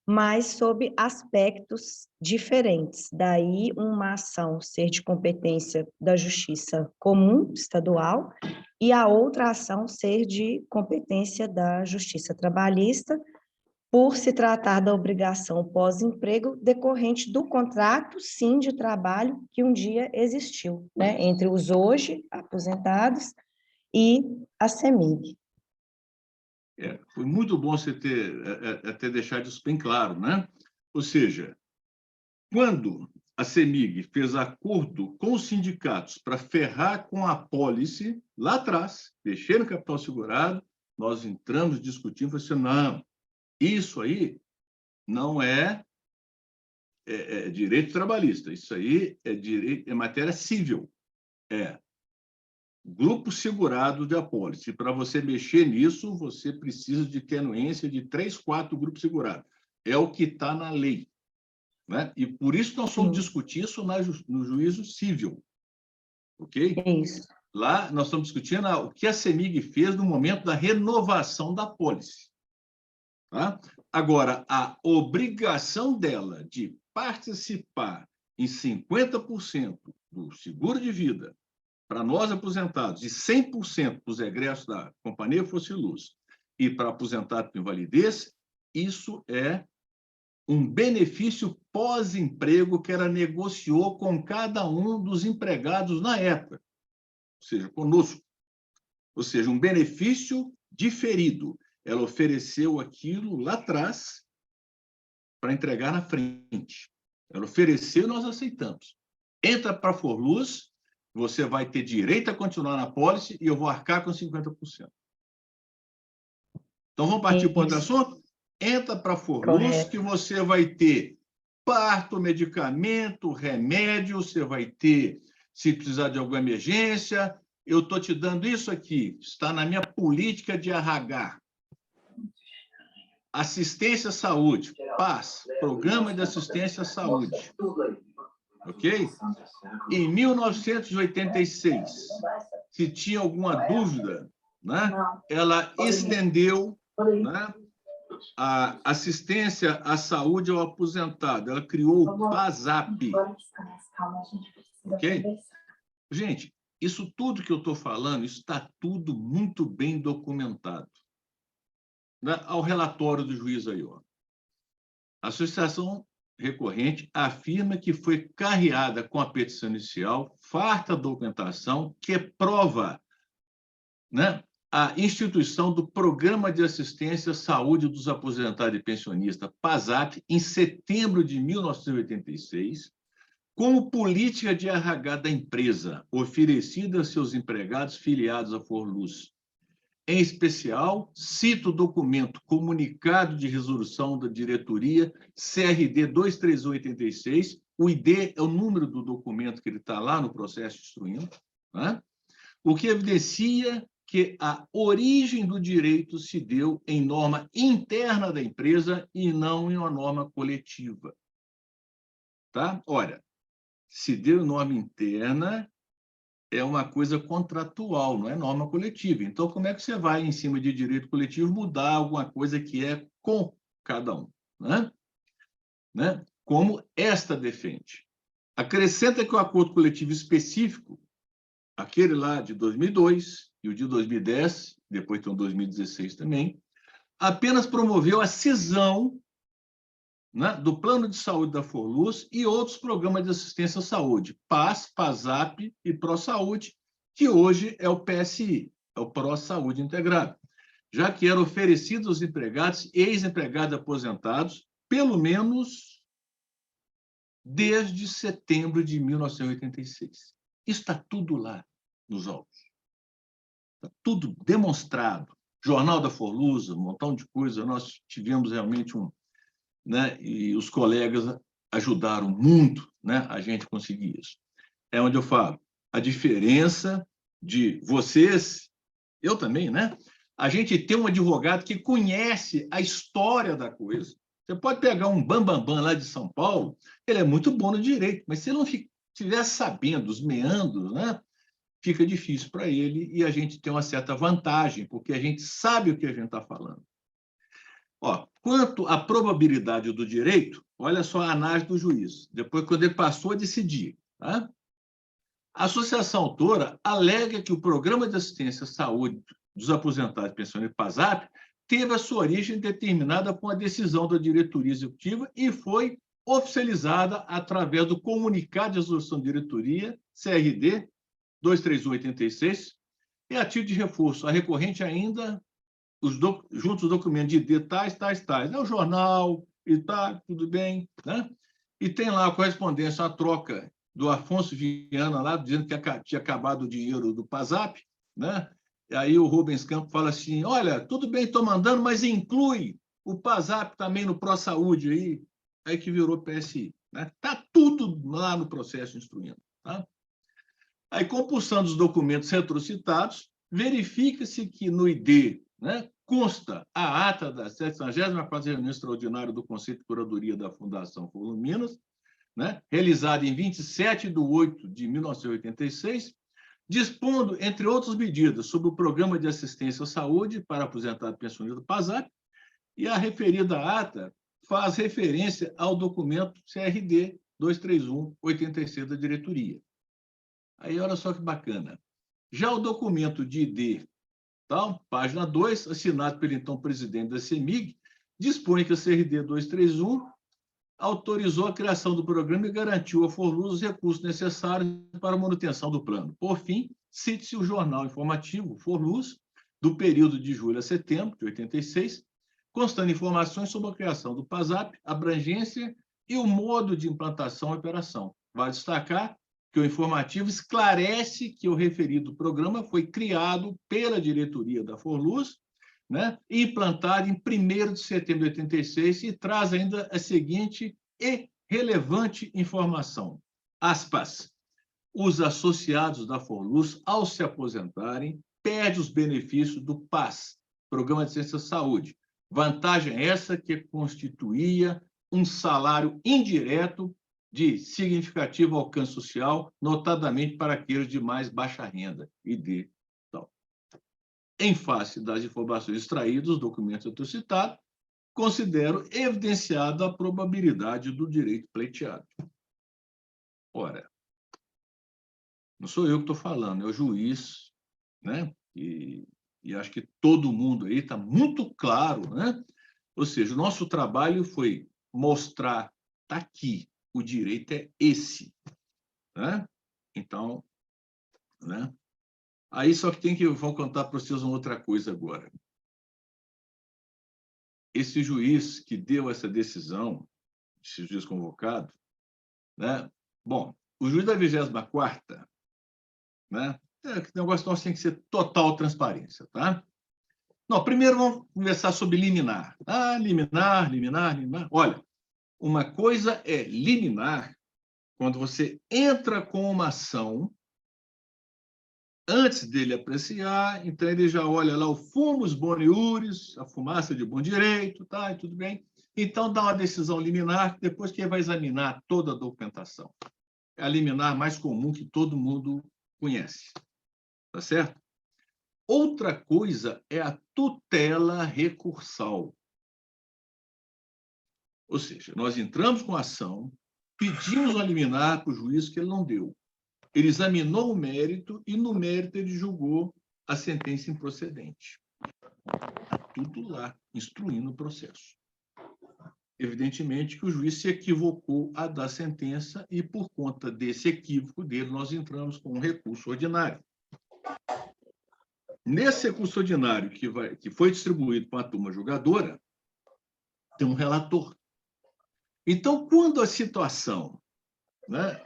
mas sob aspectos diferentes. Daí, uma ação ser de competência da Justiça Comum Estadual e a outra ação ser de competência da Justiça Trabalhista, por se tratar da obrigação pós-emprego decorrente do contrato, sim, de trabalho que um dia existiu, né, entre os hoje aposentados e a CEMIG. Foi muito bom você ter deixado isso bem claro, né? Ou seja, quando a CEMIG fez acordo com os sindicatos para ferrar com a apólice, lá atrás, mexer no capital segurado, nós entramos discutindo, falamos assim, não, isso aí não é direito trabalhista, isso aí é matéria civil, grupo segurado de apólice. Para você mexer nisso, você precisa de ter anuência de 3, 4 grupos segurados. É o que está na lei, né? E por isso nós vamos discutir isso no juízo civil. Ok? É isso. Lá nós estamos discutindo o que a CEMIG fez no momento da renovação da apólice. Tá? Agora, a obrigação dela de participar em 50% do seguro de vida para nós aposentados e 100% dos egressos da Companhia Força e Luz e para aposentado por invalidez, isso é um benefício pós-emprego que ela negociou com cada um dos empregados na época, ou seja, conosco. Ou seja, um benefício diferido. Ela ofereceu aquilo lá atrás para entregar na frente. Ela ofereceu e nós aceitamos. Entra para a Forluz você vai ter direito a continuar na pólice e eu vou arcar com 50%. Então, vamos partir para outro assunto? Entra para a Forluz, Correto. que você vai ter parto, medicamento, remédio, você vai ter, se precisar de alguma emergência. Eu estou te dando isso aqui, está na minha política de RH. Assistência à saúde, PAS, Programa de Assistência à Saúde. Ok? Em 1986, se tinha alguma dúvida, né, ela estendeu, né, a assistência à saúde ao aposentado. Ela criou o PASAP. Ok? Gente, isso tudo que eu estou falando, isso está tudo muito bem documentado. Né? Ao relatório do juiz aí, ó. A Associação Recorrente afirma que foi carreada com a petição inicial, farta documentação, que prova, né, a instituição do Programa de Assistência à Saúde dos Aposentados e Pensionistas, PASAP, em setembro de 1986, como política de RH da empresa, oferecida a seus empregados filiados à Forluz. Em especial, cito o documento Comunicado de Resolução da Diretoria, CRD 23186, o ID é o número do documento que ele está lá no processo instruindo, né? O que evidencia que a origem do direito se deu em norma interna da empresa e não em uma norma coletiva. Tá? Olha, se deu em norma interna, é uma coisa contratual, não é norma coletiva. Então, como é que você vai, em cima de direito coletivo, mudar alguma coisa que é com cada um? Né? Como esta defende. Acrescenta que o acordo coletivo específico, aquele lá de 2002 e o de 2010, depois tem o 2016 também, apenas promoveu a cisão, né, do Plano de Saúde da Forluz e outros programas de assistência à saúde, PAS, PASAP e ProSaúde, que hoje é o PSI, é o Pró-Saúde Integrado, já que era oferecido aos empregados e ex-empregados aposentados, pelo menos desde setembro de 1986. Isso está tudo lá nos autos. Está tudo demonstrado. Jornal da Forluz, um montão de coisa. Nós tivemos realmente né, e os colegas ajudaram muito, né, a gente conseguir isso. É onde eu falo, a diferença de vocês, eu também, né? A gente tem um advogado que conhece a história da coisa. Você pode pegar um bambambam lá de São Paulo, ele é muito bom no direito, mas se ele não estiver sabendo os meandros, né, fica difícil para ele e a gente tem uma certa vantagem, porque a gente sabe o que a gente está falando. Ó, quanto à probabilidade do direito, olha só a análise do juiz, depois quando ele passou a decidir. Tá? A associação autora alega que o Programa de Assistência à Saúde dos Aposentados e Pensionistas, PASAP, teve a sua origem determinada com a decisão da diretoria executiva e foi oficializada através do Comunicado de Resolução de Diretoria, CRD 23186, e a título de reforço, a recorrente ainda juntos os documentos de ID tais. É o jornal e tá, tudo bem, né? E tem lá a correspondência, a troca do Afonso Viana lá, dizendo que tinha acabado o dinheiro do PASAP, né? E aí o Rubens Campos fala assim, olha, tudo bem, estou mandando, mas inclui o PASAP também no ProSaúde aí que virou PSI. Né? Tá tudo lá no processo instruindo. Tá? Aí, compulsando os documentos retrocitados, verifica-se que no ID, né, consta a ata da 74ª reunião extraordinária do Conselho de Curadoria da Fundação Forluz Minas, né, realizada em 27 de 8 de 1986, dispondo, entre outras medidas, sobre o Programa de Assistência à Saúde para aposentado pensionista do PASAP, e a referida ata faz referência ao documento CRD 23186 da diretoria. Aí, olha só que bacana. Já o documento de ID, tá? Página 2, assinado pelo então presidente da CEMIG, dispõe que a CRD 231 autorizou a criação do programa e garantiu à Forluz os recursos necessários para a manutenção do plano. Por fim, cite-se o jornal informativo Forluz, do período de julho a setembro de 86, constando informações sobre a criação do PASAP, abrangência e o modo de implantação e operação. Vale destacar que o informativo esclarece que o referido programa foi criado pela diretoria da Forluz, né, e implantado em 1º de setembro de 86, e traz ainda a seguinte e relevante informação, aspas, os associados da Forluz, ao se aposentarem, perdem os benefícios do PAS, Programa de Ciência da Saúde. Vantagem essa que constituía um salário indireto de significativo alcance social, notadamente para aqueles de mais baixa renda e de tal. Em face das informações extraídas dos documentos citados, considero evidenciada a probabilidade do direito pleiteado. Ora, não sou eu que estou falando, é o juiz, né? E acho que todo mundo aí está muito claro, né? Ou seja, o nosso trabalho foi mostrar, está aqui, o direito é esse, né? Então, né? Aí só que vou contar para vocês uma outra coisa agora. Esse juiz que deu essa decisão, esse juiz convocado, né? Bom, o juiz da 24ª, né? O negócio nosso tem que ser total transparência, tá? Não, primeiro vamos conversar sobre liminar. Ah, liminar. Olha, uma coisa é liminar quando você entra com uma ação, antes dele apreciar, então ele já olha lá o fumus boni iuris, a fumaça de bom direito, tá? E tudo bem. Então dá uma decisão liminar, depois que ele vai examinar toda a documentação. É a liminar mais comum que todo mundo conhece. Tá certo? Outra coisa é a tutela recursal. Ou seja, nós entramos com a ação, pedimos uma liminar para o juiz que ele não deu. Ele examinou o mérito e, no mérito, ele julgou a sentença improcedente. Está tudo lá, instruindo o processo. Evidentemente que o juiz se equivocou a dar sentença e, por conta desse equívoco dele, nós entramos com um recurso ordinário. Nesse recurso ordinário que foi distribuído para a turma julgadora, tem um relator. Então, quando a situação, né,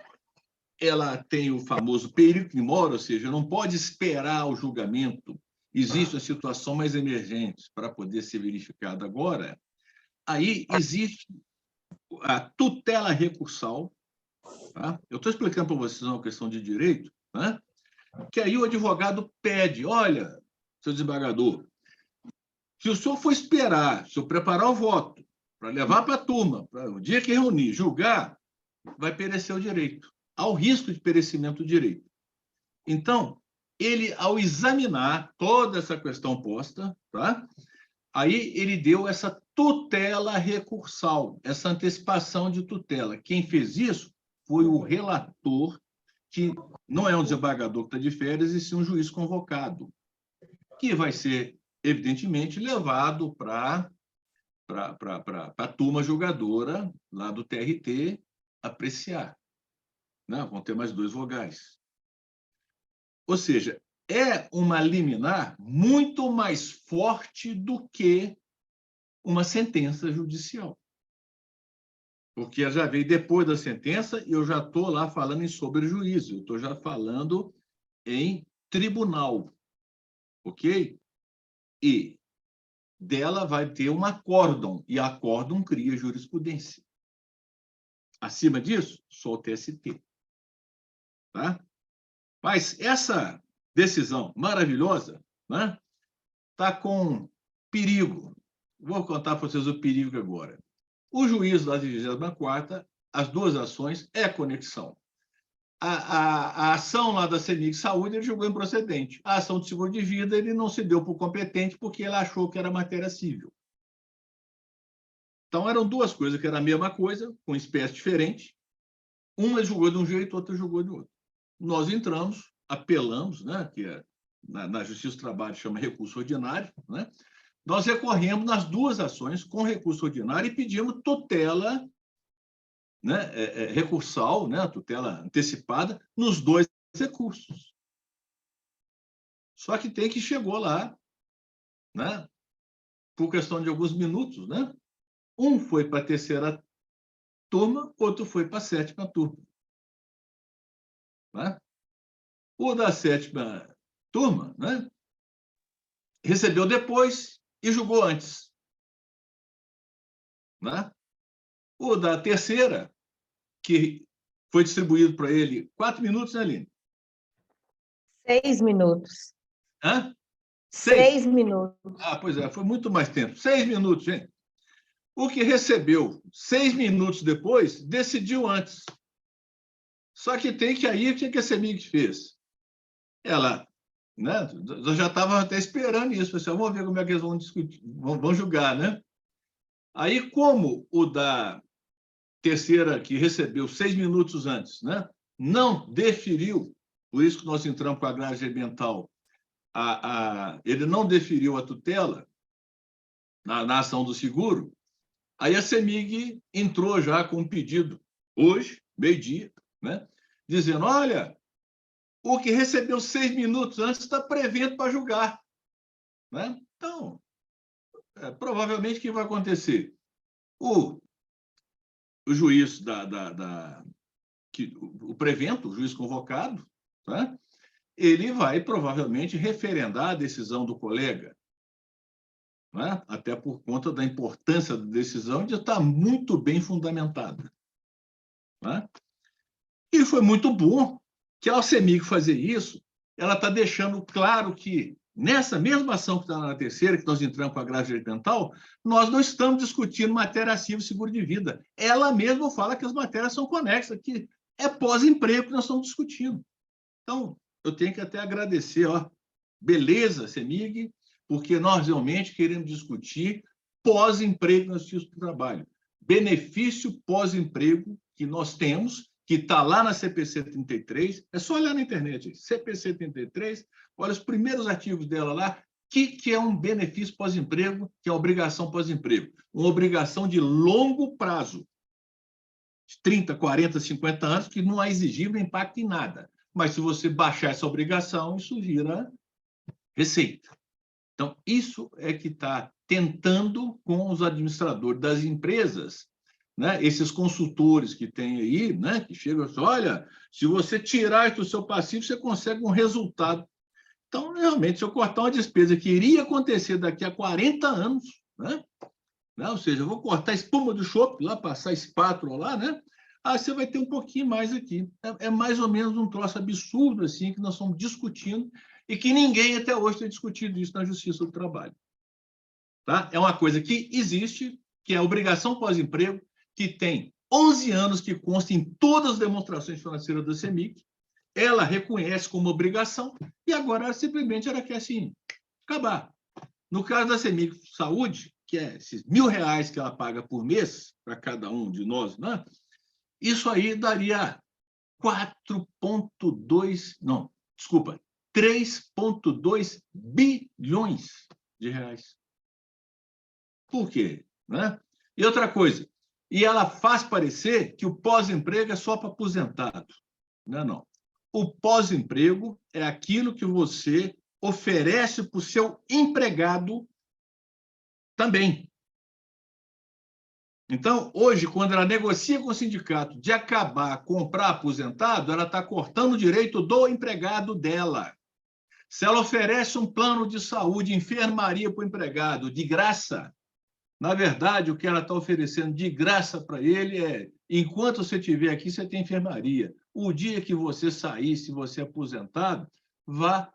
ela tem o famoso perigo in mora, ou seja, não pode esperar o julgamento, existe uma situação mais emergente para poder ser verificada agora, aí existe a tutela recursal. Tá? Eu estou explicando para vocês uma questão de direito, né? Que aí o advogado pede, olha, seu desembargador, se o senhor for esperar, se eu preparar o voto para levar para a turma, para o dia que reunir, julgar, vai perecer o direito. Há o risco de perecimento do direito. Então, ele, ao examinar toda essa questão posta, tá? Aí ele deu essa tutela recursal, essa antecipação de tutela. Quem fez isso foi o relator, que não é um desembargador que está de férias, e sim um juiz convocado, que vai ser, evidentemente, levado para a turma julgadora lá do TRT apreciar. Né? Vão ter mais 2 vogais. Ou seja, é uma liminar muito mais forte do que uma sentença judicial. Porque já veio depois da sentença e eu já estou lá falando em sobrejuízo, eu estou já falando em tribunal, ok? E dela vai ter um acórdão, e acórdão cria jurisprudência. Acima disso, só o TST. Tá? Mas essa decisão maravilhosa, né, está com perigo. Vou contar para vocês o perigo agora. O juiz da 24ª, as 2 ações é conexão. A ação lá da CEMIG Saúde ele julgou improcedente. A ação de seguro de vida ele não se deu por competente porque ele achou que era matéria civil. Então, eram 2 coisas que eram a mesma coisa, com espécie diferente. Uma julgou de um jeito, outra julgou de outro. Nós entramos, apelamos, né, que na Justiça do Trabalho chama recurso ordinário, né? Nós recorremos nas 2 ações com recurso ordinário e pedimos tutela, né, recursal, né, tutela antecipada, nos 2 recursos. Só que tem que chegou lá, né, por questão de alguns minutos, né? Um foi para a 3ª turma, outro foi para a 7ª turma. né? O da 7ª turma, né, recebeu depois e julgou antes, né? O da 3ª, que foi distribuído para ele 4 minutos, né, Aline? 6 minutos. Hã? 6 minutos. Ah, pois é, foi muito mais tempo. 6 minutos, gente. O que recebeu 6 minutos depois, decidiu antes. Só que tem que aí, o que a CEMIG fez? Ela, né, eu já estava até esperando isso, pessoal, vamos ver como é que eles vão discutir, vão julgar, né? Aí, como o da 3ª, que recebeu 6 minutos antes, né, não deferiu, por isso que nós entramos com a grade regimental, ele não deferiu a tutela na ação do seguro, aí a CEMIG entrou já com um pedido, hoje, meio-dia, né, dizendo, olha, o que recebeu 6 minutos antes está prevento para julgar, né? Então, provavelmente, o que vai acontecer? O juiz o prevento, o juiz convocado, né, ele vai provavelmente referendar a decisão do colega, né, até por conta da importância da decisão de estar muito bem fundamentada, né? E foi muito bom que a CEMIG fazer isso, ela está deixando claro que, nessa mesma ação que está na 3ª, que nós entramos com a grade regimental, nós não estamos discutindo matéria ativa e seguro de vida. Ela mesma fala que as matérias são conexas, que é pós-emprego que nós estamos discutindo. Então, eu tenho que até agradecer, ó, beleza, CEMIG, porque nós realmente queremos discutir pós-emprego na Justiça do Trabalho. Benefício pós-emprego que nós temos, que está lá na CPC 33, é só olhar na internet, CPC 33, olha os primeiros artigos dela lá, que é um benefício pós-emprego, que é a obrigação pós-emprego. Uma obrigação de longo prazo, de 30, 40, 50 anos, que não é exigível impacto em nada. Mas se você baixar essa obrigação, isso vira receita. Então, isso é que está tentando com os administradores das empresas, né, esses consultores que tem aí, né, que chegam e falam, olha, se você tirar isso do seu passivo, você consegue um resultado. Então, realmente, se eu cortar uma despesa que iria acontecer daqui a 40 anos, né, ou seja, eu vou cortar a espuma do chopp, lá passar espátula lá, né, você vai ter um pouquinho mais aqui. É mais ou menos um troço absurdo assim que nós estamos discutindo e que ninguém até hoje tem discutido isso na Justiça do Trabalho. Tá? É uma coisa que existe, que é a obrigação pós-emprego, que tem 11 anos que consta em todas as demonstrações financeiras da CEMIG, ela reconhece como obrigação e agora simplesmente ela quer assim, acabar. No caso da CEMIG Saúde, que é esses R$1.000 que ela paga por mês para cada um de nós, né? Isso aí daria 3,2 bilhões de reais. Por quê? Né? E outra coisa, e ela faz parecer que o pós-emprego é só para aposentado. Não é não. O pós-emprego é aquilo que você oferece para o seu empregado também. Então, hoje, quando ela negocia com o sindicato de acabar, comprar aposentado, ela está cortando o direito do empregado dela. Se ela oferece um plano de saúde, enfermaria para o empregado, de graça, na verdade, o que ela está oferecendo de graça para ele é, enquanto você estiver aqui, você tem enfermaria. O dia que você sair, se você é aposentado, vá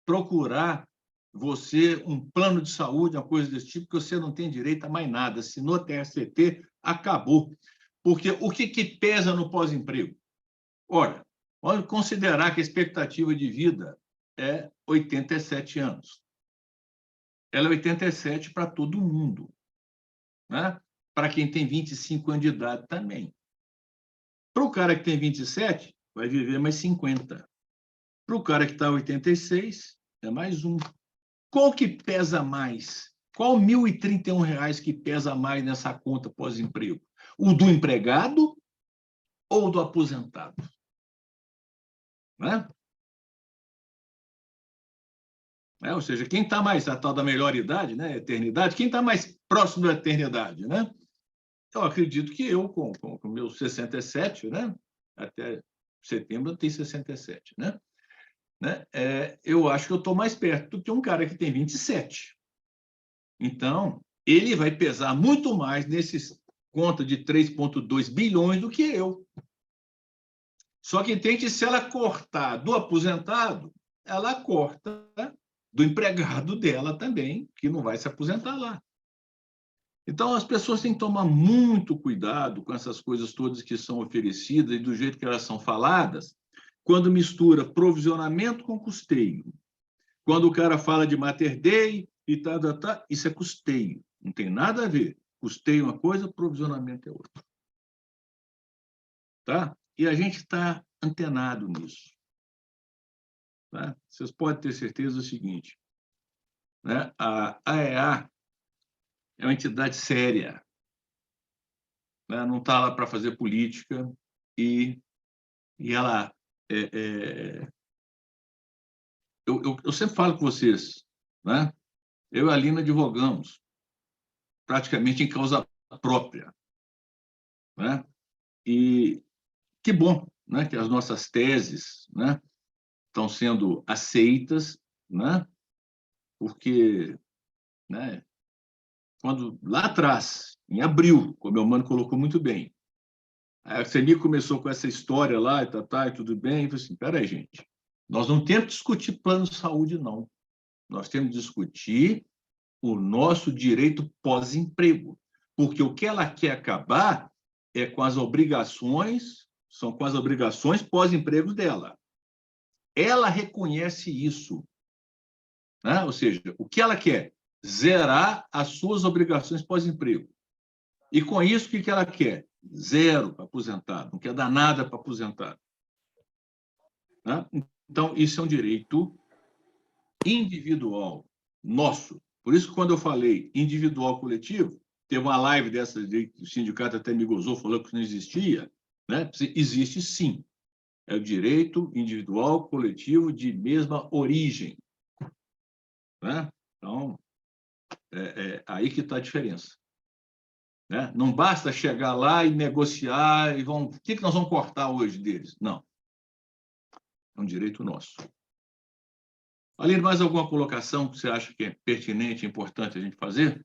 procurar você um plano de saúde, uma coisa desse tipo, que você não tem direito a mais nada. Se no TST, acabou. Porque o que pesa no pós-emprego? Ora, vamos considerar que a expectativa de vida é 87 anos. Ela é 87 para todo mundo, né? Para quem tem 25 anos de idade também. Para o cara que tem 27, vai viver mais 50. Para o cara que está 86, é mais um. Qual que pesa mais? Qual R$1.031 que pesa mais nessa conta pós-emprego? O do empregado ou o do aposentado? Né? Ou seja, quem está mais, a tal da melhor idade, né, eternidade, quem está mais próximo da eternidade? Né? Eu acredito que eu, com meus 67, né, até setembro tem 67, né? Eu acho que eu estou mais perto do que um cara que tem 27. Então, ele vai pesar muito mais nesses conta de 3,2 bilhões do que eu. Só que entende, se ela cortar do aposentado, ela corta do empregado dela também, que não vai se aposentar lá. Então, as pessoas têm que tomar muito cuidado com essas coisas todas que são oferecidas e do jeito que elas são faladas, quando mistura provisionamento com custeio. Quando o cara fala de Mater Dei e isso é custeio. Não tem nada a ver. Custeio é uma coisa, provisionamento é outra. Tá? E a gente está antenado nisso. Tá? Vocês podem ter certeza do seguinte, né? A AEA é uma entidade séria, né? Não está lá para fazer política e ela... Eu sempre falo com vocês, né? Eu e a Lina advogamos praticamente em causa própria, né? E que bom, né, que as nossas teses, né, estão sendo aceitas, né? Porque, né, quando lá atrás, em abril, como meu mano colocou muito bem, a CEMIG começou com essa história lá, e tudo bem, e falei assim, peraí, gente, nós não temos que discutir plano de saúde, não. Nós temos que discutir o nosso direito pós-emprego, porque o que ela quer acabar é com as obrigações, são com as obrigações pós-emprego dela. Ela reconhece isso, né? Ou seja, o que ela quer? Zerar as suas obrigações pós-emprego. E com isso, o que ela quer? Zero para aposentado, não quer dar nada para aposentado. Né? Então, isso é um direito individual, nosso. Por isso, quando eu falei individual coletivo, teve uma live dessa, o sindicato até me gozou, falou que não existia, né? Existe sim. É o direito individual coletivo de mesma origem. Né? Então, aí que está a diferença. Né? Não basta chegar lá e negociar, o que nós vamos cortar hoje deles? Não. É um direito nosso. Aline, mais alguma colocação que você acha que é pertinente, importante a gente fazer?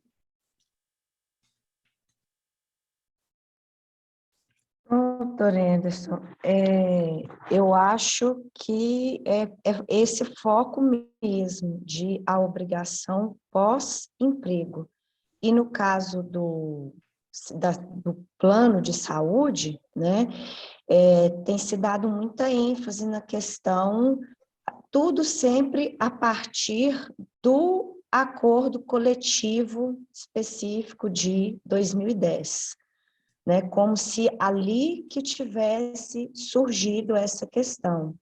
Doutor Anderson, eu acho que é esse foco mesmo de a obrigação pós-emprego. E no caso do plano de saúde, né, tem se dado muita ênfase na questão, tudo sempre a partir do acordo coletivo específico de 2010. Né, como se ali que tivesse surgido essa questão.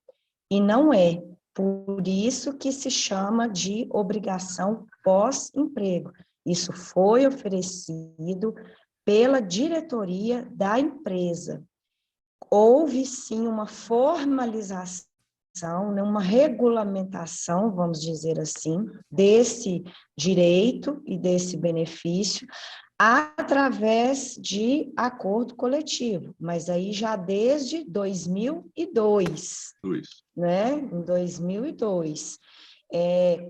E não é. Por isso que se chama de obrigação pós-emprego. Isso foi oferecido pela diretoria da empresa. Houve, sim, uma formalização, uma regulamentação, vamos dizer assim, desse direito e desse benefício, através de acordo coletivo, mas aí já desde 2002, né? Em 2002.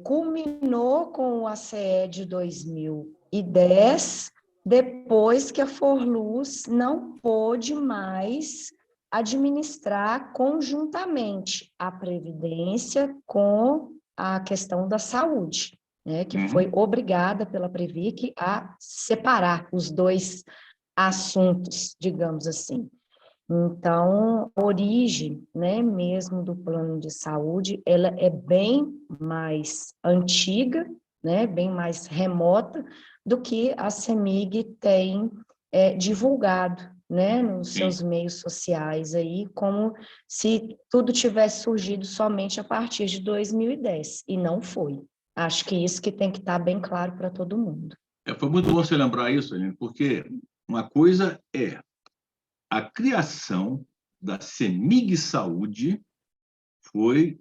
Culminou com o ACE de 2010, depois que a Forluz não pôde mais administrar conjuntamente a Previdência com a questão da saúde. Né, que foi obrigada pela Previc a separar os dois assuntos, digamos assim. Então, a origem, né, mesmo do plano de saúde, ela é bem mais antiga, né, bem mais remota do que a CEMIG tem divulgado, né, nos seus meios sociais aí, como se tudo tivesse surgido somente a partir de 2010, e não foi. Acho que isso que tem que estar bem claro para todo mundo. Foi muito bom você lembrar isso, Aline, porque uma coisa é a criação da CEMIG Saúde foi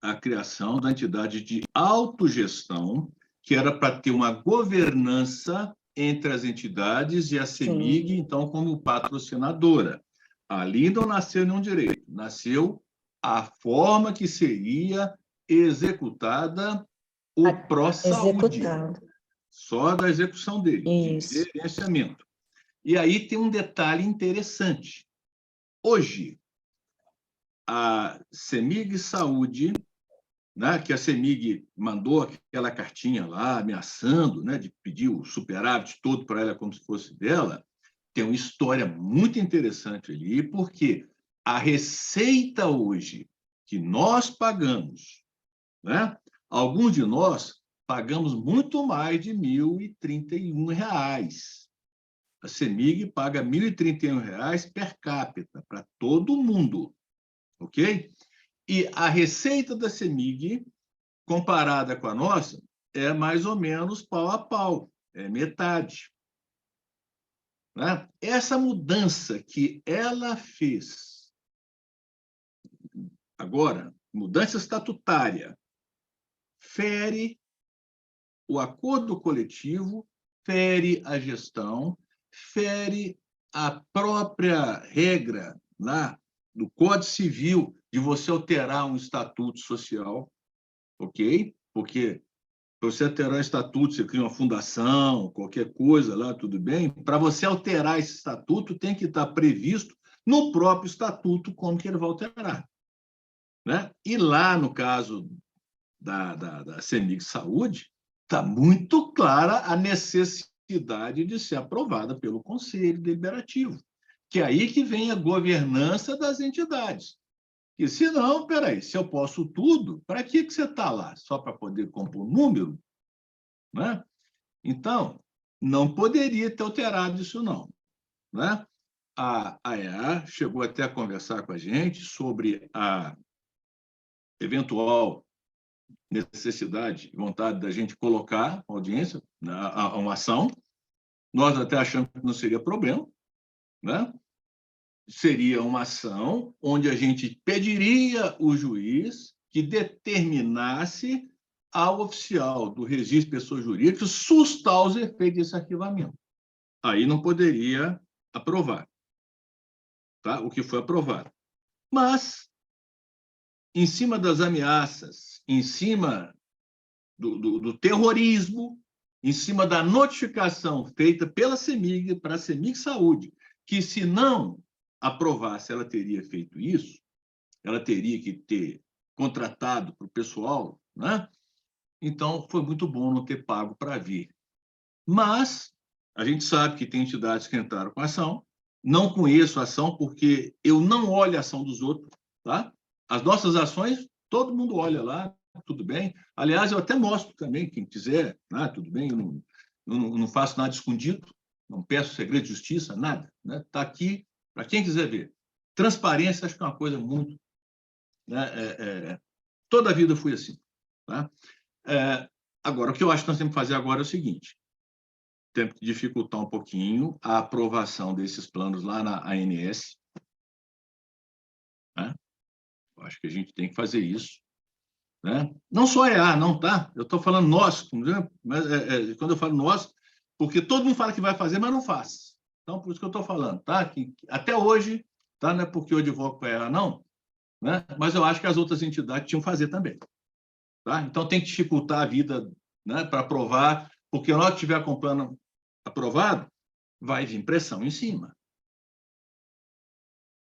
a criação da entidade de autogestão, que era para ter uma governança entre as entidades e a CEMIG, então, como patrocinadora. Ali não nasceu nenhum direito, nasceu a forma que seria executada o pró-saúde, Executado. só da execução dele, Isso. de gerenciamento. E aí tem um detalhe interessante. Hoje, a CEMIG Saúde, né, que a CEMIG mandou aquela cartinha lá, ameaçando, né, de pedir o superávit todo para ela como se fosse dela, tem uma história muito interessante ali, porque a receita hoje que nós pagamos, né, alguns de nós pagamos muito mais de R$ 1.031. A CEMIG paga R$ 1.031 per capita para todo mundo, ok? E a receita da CEMIG, comparada com a nossa, é mais ou menos pau a pau, é metade. Né? Essa mudança que ela fez agora, mudança estatutária, fere o acordo coletivo, fere a gestão, fere a própria regra lá do Código Civil de você alterar um estatuto social, ok? Porque para você alterar um estatuto, você cria uma fundação, qualquer coisa lá, tudo bem. Para você alterar esse estatuto, tem que estar previsto no próprio estatuto como que ele vai alterar. Né? E lá, no caso da CEMIG Saúde, está muito clara a necessidade de ser aprovada pelo Conselho Deliberativo, que é aí que vem a governança das entidades. E se não, peraí, se eu posso tudo, para que você está lá? Só para poder compor número? Né? Então, não poderia ter alterado isso, não. Né? A AEA chegou até a conversar com a gente sobre a eventual necessidade e vontade da gente colocar a audiência, uma ação. Nós até achamos que não seria problema, né? Seria uma ação onde a gente pediria o juiz que determinasse ao oficial do registro de pessoa jurídica sustar os efeitos desse arquivamento. Aí não poderia aprovar, tá? O que foi aprovado. Mas, em cima das ameaças, em cima do terrorismo, em cima da notificação feita pela CEMIG para a CEMIG Saúde, que se não aprovasse, ela teria feito isso, ela teria que ter contratado para o pessoal, né? Então, foi muito bom não ter pago para vir. Mas a gente sabe que tem entidades que entraram com ação, não conheço a ação porque eu não olho a ação dos outros, tá? As nossas ações, todo mundo olha lá, tudo bem. Aliás, eu até mostro também, quem quiser, tudo bem, eu não faço nada escondido, não peço segredo de justiça, nada. Está aqui para quem quiser ver. Transparência, acho que é uma coisa muito... Né, toda a vida fui assim. Tá? Agora, o que eu acho que nós temos que fazer agora é o seguinte, temos que dificultar um pouquinho a aprovação desses planos lá na ANS. Né? Eu acho que a gente tem que fazer isso. Né? Não só a EA, não, tá? Eu estou falando nós, mas, quando eu falo nós, porque todo mundo fala que vai fazer, mas não faz. Então, por isso que eu estou falando, tá? Que até hoje, tá? Não é porque eu advogo para a EA, não, né? Mas eu acho que as outras entidades tinham que fazer também. Tá? Então, tem que dificultar a vida, né, para aprovar, porque na hora que tiver com o plano aprovado, vai vir pressão em cima.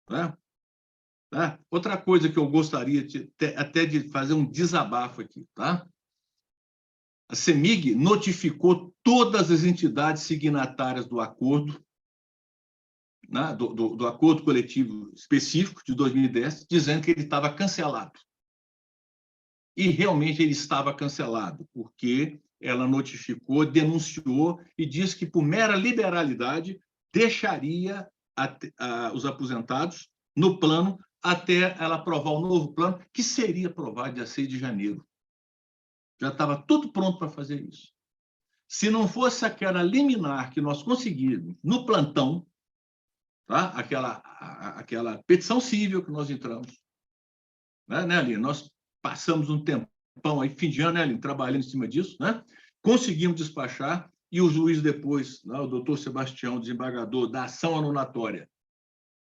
Tá? Tá? Outra coisa que eu gostaria até de fazer um desabafo aqui. Tá? A CEMIG notificou todas as entidades signatárias do acordo, né, do acordo coletivo específico de 2010, dizendo que ele estava cancelado. E realmente ele estava cancelado, porque ela notificou, denunciou e disse que, por mera liberalidade, deixaria os aposentados no plano até ela aprovar o novo plano, que seria aprovado dia 6 de janeiro. Já estava tudo pronto para fazer isso. Se não fosse aquela liminar que nós conseguimos no plantão, tá? aquela petição civil que nós entramos, né, Aline? Nós passamos um tempão aí, fim de ano, né, Aline, trabalhando em cima disso, né? Conseguimos despachar, e o juiz depois, né, o doutor Sebastião, desembargador da ação anulatória,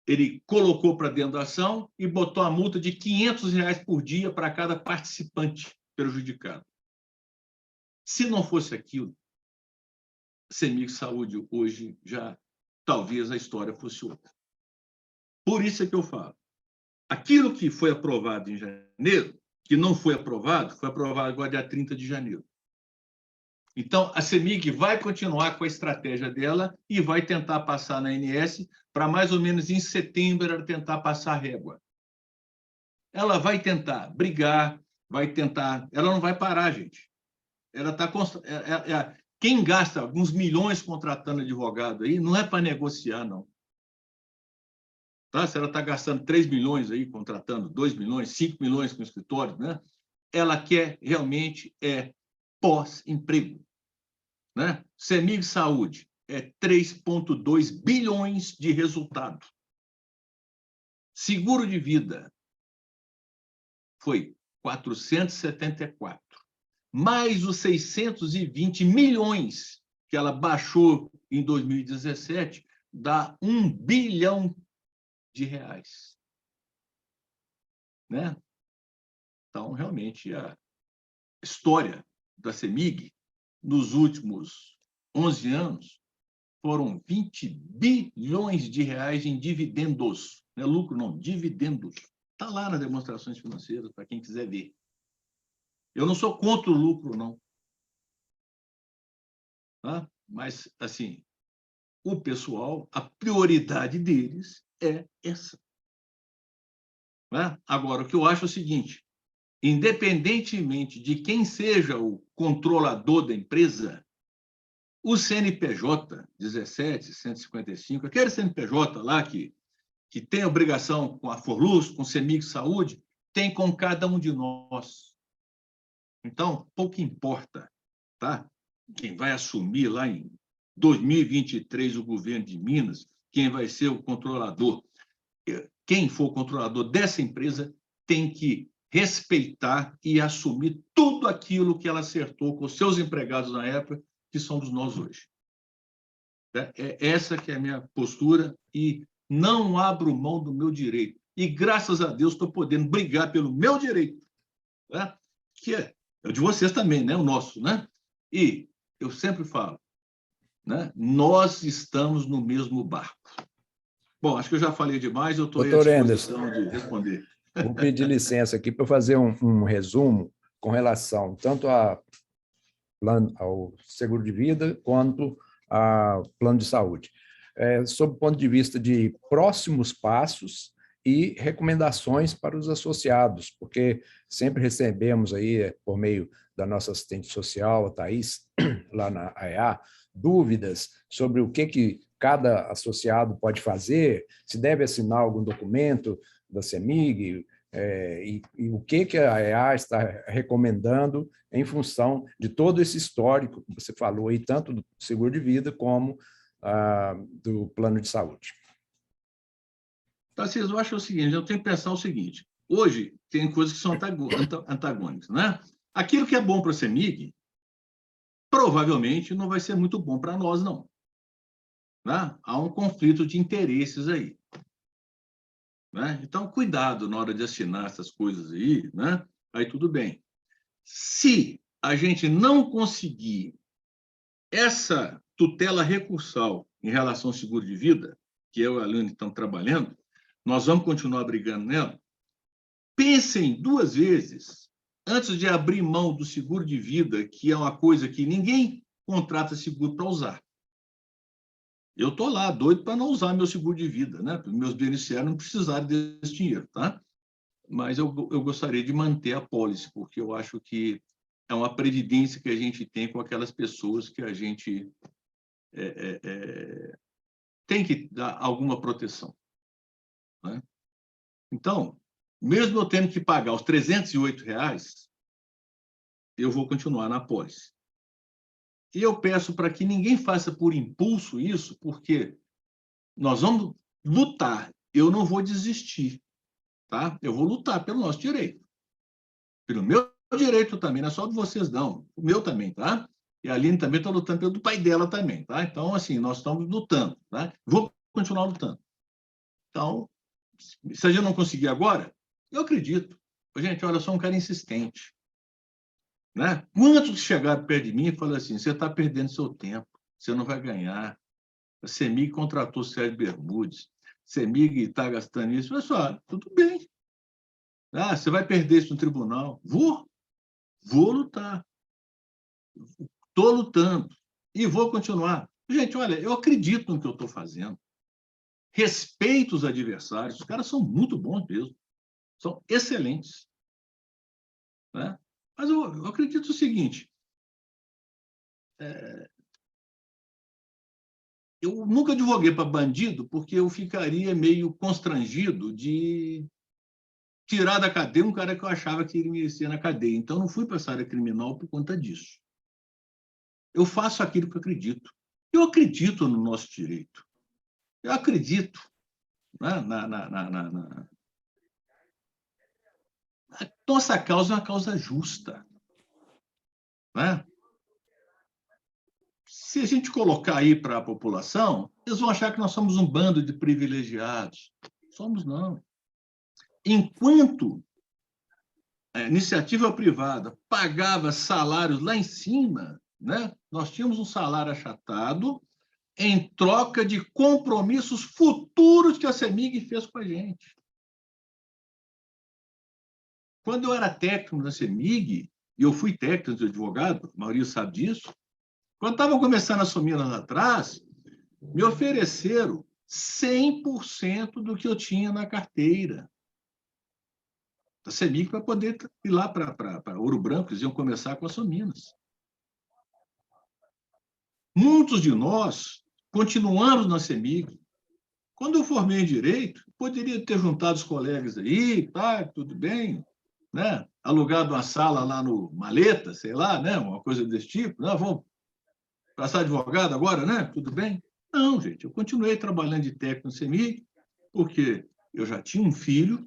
ele colocou para dentro da ação e botou a multa de R$500 por dia para cada participante prejudicado. Se não fosse aquilo, CEMIG Saúde hoje já, talvez a história fosse outra. Por isso é que eu falo. Aquilo que foi aprovado em janeiro, que não foi aprovado agora dia 30 de janeiro. Então, a CEMIG vai continuar com a estratégia dela e vai tentar passar na ANS para mais ou menos em setembro ela tentar passar a régua. Ela vai tentar brigar, vai tentar... Ela não vai parar, gente. Ela está... Quem gasta alguns milhões contratando advogado aí não é para negociar, não. Tá? Se ela está gastando 3 milhões aí, contratando 2 milhões, 5 milhões com escritório, né? Ela quer realmente pós-emprego. Né? CEMIG Saúde é 3,2 bilhões de resultado. Seguro de vida foi 474. Mais os 620 milhões que ela baixou em 2017, dá 1 bilhão de reais. Né? Então, realmente, a história da CEMIG nos últimos 11 anos foram 20 bilhões de reais em dividendos. Não é lucro, não, dividendos. Está lá nas demonstrações financeiras, para quem quiser ver. Eu não sou contra o lucro, não. Tá? Mas, assim, o pessoal, a prioridade deles é essa. Né? Agora, o que eu acho é o seguinte, independentemente de quem seja o controlador da empresa, o CNPJ 17.155, aquele CNPJ lá que tem obrigação com a Forlus, com o CEMIG Saúde, tem com cada um de nós. Então, pouco importa, tá? Quem vai assumir lá em 2023 o governo de Minas, quem vai ser o controlador. Quem for o controlador dessa empresa tem que respeitar e assumir tudo aquilo que ela acertou com os seus empregados na época, que somos nós hoje. Essa que é a minha postura e não abro mão do meu direito. E, graças a Deus, estou podendo brigar pelo meu direito, né? Que é o de vocês também, né? O nosso, né? E eu sempre falo, né? Nós estamos no mesmo barco. Bom, acho que eu já falei demais, eu estou à disposição de responder. Vou pedir licença aqui para fazer um resumo com relação tanto ao seguro de vida quanto ao plano de saúde. Sob o ponto de vista de próximos passos e recomendações para os associados, porque sempre recebemos aí, por meio da nossa assistente social, a Thaís, lá na AEA, dúvidas sobre o que cada associado pode fazer, se deve assinar algum documento da CEMIG, e o que a AEA está recomendando em função de todo esse histórico que você falou aí, tanto do seguro de vida como do plano de saúde. Tarcísio, eu acho o seguinte, eu tenho que pensar o seguinte, hoje tem coisas que são antagônicas, né? Aquilo que é bom para a CEMIG, provavelmente não vai ser muito bom para nós, não. Né? Há um conflito de interesses aí. Né? Então, cuidado na hora de assinar essas coisas aí, né? Aí tudo bem. Se a gente não conseguir essa tutela recursal em relação ao seguro de vida, que eu e a Aline estamos trabalhando, nós vamos continuar brigando nela. Pensem 2 vezes antes de abrir mão do seguro de vida, que é uma coisa que ninguém contrata seguro para usar. Eu estou lá, doido para não usar meu seguro de vida, né? Para meus beneficiários não precisarem desse dinheiro, tá? Mas eu gostaria de manter a pólice, porque eu acho que é uma previdência que a gente tem com aquelas pessoas que a gente tem que dar alguma proteção. Né? Então, mesmo eu tendo que pagar os R$308, eu vou continuar na pólice. E eu peço para que ninguém faça por impulso isso, porque nós vamos lutar. Eu não vou desistir, tá? Eu vou lutar pelo nosso direito. Pelo meu direito também, não é só de vocês, não. O meu também, tá? E a Aline também está lutando pelo do pai dela também, tá? Então, assim, nós estamos lutando, tá? Vou continuar lutando. Então, se a gente não conseguir agora, eu acredito. Gente, olha, eu sou um cara insistente. Né? Quantos chegaram perto de mim e falaram assim, você está perdendo seu tempo, você não vai ganhar. A CEMIG contratou o Sérgio Bermudes, a CEMIG está gastando isso. Pessoal, tudo bem. Ah, você vai perder isso no tribunal. Vou lutar. Estou lutando e vou continuar. Gente, olha, eu acredito no que eu estou fazendo. Respeito os adversários, os caras são muito bons mesmo, são excelentes. Né? Mas eu acredito o seguinte, eu nunca advoguei para bandido porque eu ficaria meio constrangido de tirar da cadeia um cara que eu achava que ele merecia na cadeia. Então, não fui para essa área criminal por conta disso. Eu faço aquilo que eu acredito. Eu acredito no nosso direito. Eu acredito, né, a nossa causa é uma causa justa. Né? Se a gente colocar aí para a população, eles vão achar que nós somos um bando de privilegiados. Somos não. Enquanto a iniciativa privada pagava salários lá em cima, né, nós tínhamos um salário achatado em troca de compromissos futuros que a CEMIG fez com a gente. Quando eu era técnico da CEMIG, e eu fui técnico de advogado, a maioria sabe disso, quando estava começando a assumir lá atrás, me ofereceram 100% do que eu tinha na carteira da CEMIG para poder ir lá para Ouro Branco, eles iam começar com as Minas. Muitos de nós continuamos na CEMIG. Quando eu formei em Direito, poderia ter juntado os colegas aí, tá, tudo bem, né? Alugado uma sala lá no Maleta, sei lá, né? Uma coisa desse tipo. Não, vamos passar advogado agora, né? Tudo bem? Não, gente, eu continuei trabalhando de técnico no CEMIG, porque eu já tinha um filho,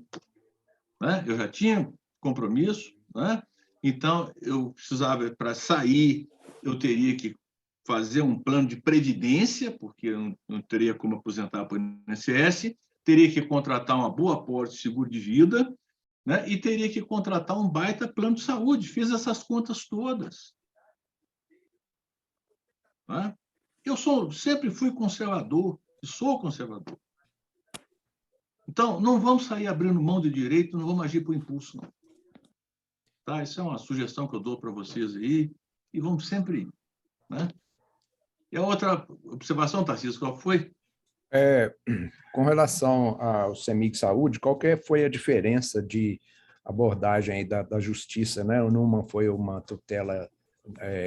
né? Eu já tinha compromisso, né? Então, eu precisava, para sair, eu teria que fazer um plano de previdência, porque eu não teria como aposentar para o INSS, teria que contratar uma boa apólice de seguro de vida, né? E teria que contratar um baita plano de saúde. Fiz essas contas todas. Né? Eu sempre fui conservador, e sou conservador. Então, não vamos sair abrindo mão de direito, não vamos agir por impulso, não. Tá? Isso é uma sugestão que eu dou para vocês aí, e vamos sempre... Né? E a outra observação, Tarcísio, qual foi? Com relação ao CEMIG Saúde, qual que foi a diferença de abordagem aí da justiça, né? Numa foi uma tutela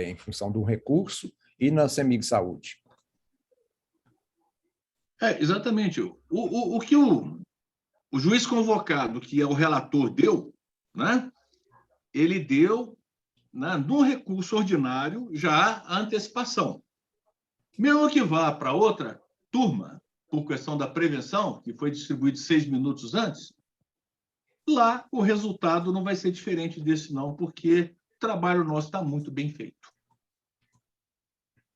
em função de um recurso e na CEMIG Saúde? Exatamente. O que o juiz convocado, que é o relator, deu, né? Ele deu, né, no recurso ordinário, já a antecipação. Mesmo que vá para outra turma, por questão da prevenção, que foi distribuído 6 minutos antes, lá o resultado não vai ser diferente desse, não, porque o trabalho nosso está muito bem feito.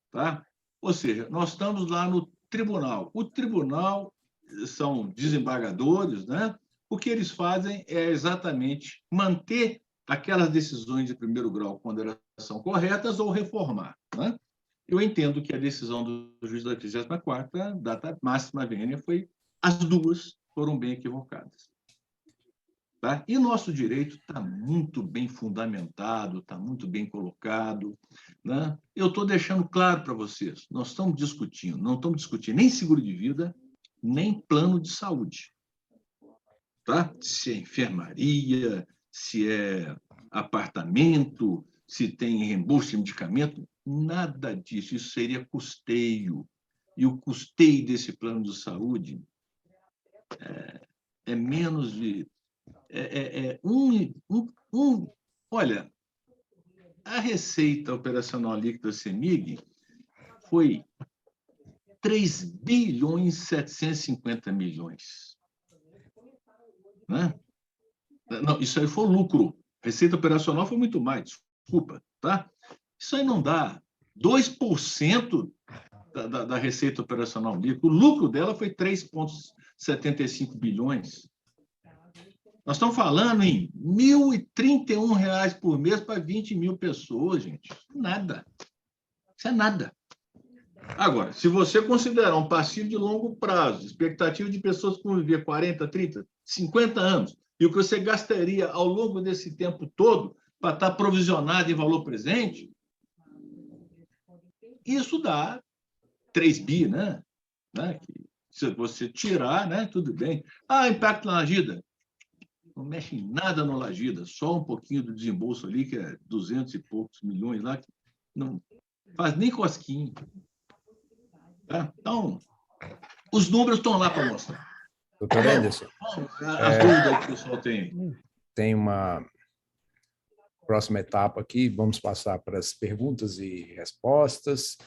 Tá? Ou seja, nós estamos lá no tribunal. O tribunal são desembargadores, né? O que eles fazem é exatamente manter aquelas decisões de primeiro grau quando elas são corretas ou reformar. Né? Eu entendo que a decisão do juiz da 34ª, data máxima vênia, as duas foram bem equivocadas. Tá? E nosso direito está muito bem fundamentado, está muito bem colocado. Né? Eu estou deixando claro para vocês, nós estamos discutindo, não estamos discutindo nem seguro de vida, nem plano de saúde. Tá? Se é enfermaria, se é apartamento, se tem reembolso de medicamento, nada disso. Isso seria custeio. E o custeio desse plano de saúde é menos de... Olha, a receita operacional líquida da CEMIG foi 3 bilhões 750 milhões. Né? Não, isso aí foi lucro. Receita operacional foi muito mais, desculpa. Tá? Isso aí não dá 2% da receita operacional líquida. O lucro dela foi 3,7 75 bilhões. Nós estamos falando em R$ 1.031 por mês para 20 mil pessoas, gente. Nada. Isso é nada. Agora, se você considerar um passivo de longo prazo, expectativa de pessoas que vão viver 40, 30, 50 anos, e o que você gastaria ao longo desse tempo todo para estar provisionado em valor presente, isso dá 3 bi, né? Se você tirar, né? Tudo bem. Impacto na Lagida. Não mexe em nada no Lagida, só um pouquinho do desembolso ali, que é 200 e poucos milhões lá, que não faz nem cosquinha. Tá? Então, os números estão lá para mostrar. Doutor Anderson, As dúvidas que o pessoal tem. tem uma próxima etapa aqui, vamos passar para as perguntas e respostas.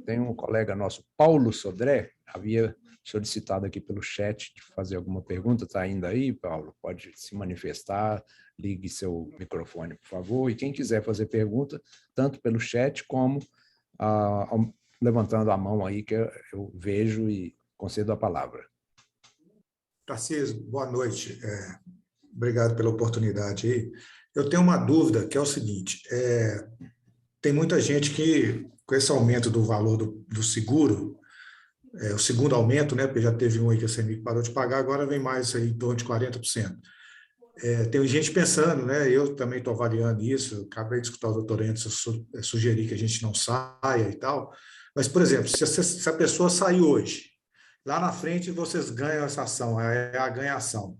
Tem um colega nosso, Paulo Sodré, havia solicitado aqui pelo chat de fazer alguma pergunta. Está ainda aí, Paulo? Pode se manifestar, ligue seu microfone, por favor. E quem quiser fazer pergunta, tanto pelo chat como levantando a mão aí, que eu vejo e concedo a palavra. Tarcísio, boa noite. Obrigado pela oportunidade aí. Eu tenho uma dúvida, que é o seguinte, tem muita gente que, com esse aumento do valor do seguro, o segundo aumento, né, porque já teve um aí que a CEMIG parou de pagar, agora vem mais aí em torno de 40%. Tem gente pensando, né, eu também estou avaliando isso, acabei de escutar o doutor Anderson sugerir que a gente não saia e tal, mas, por exemplo, se a pessoa sair hoje, lá na frente vocês ganham essa ação, é a ganhação.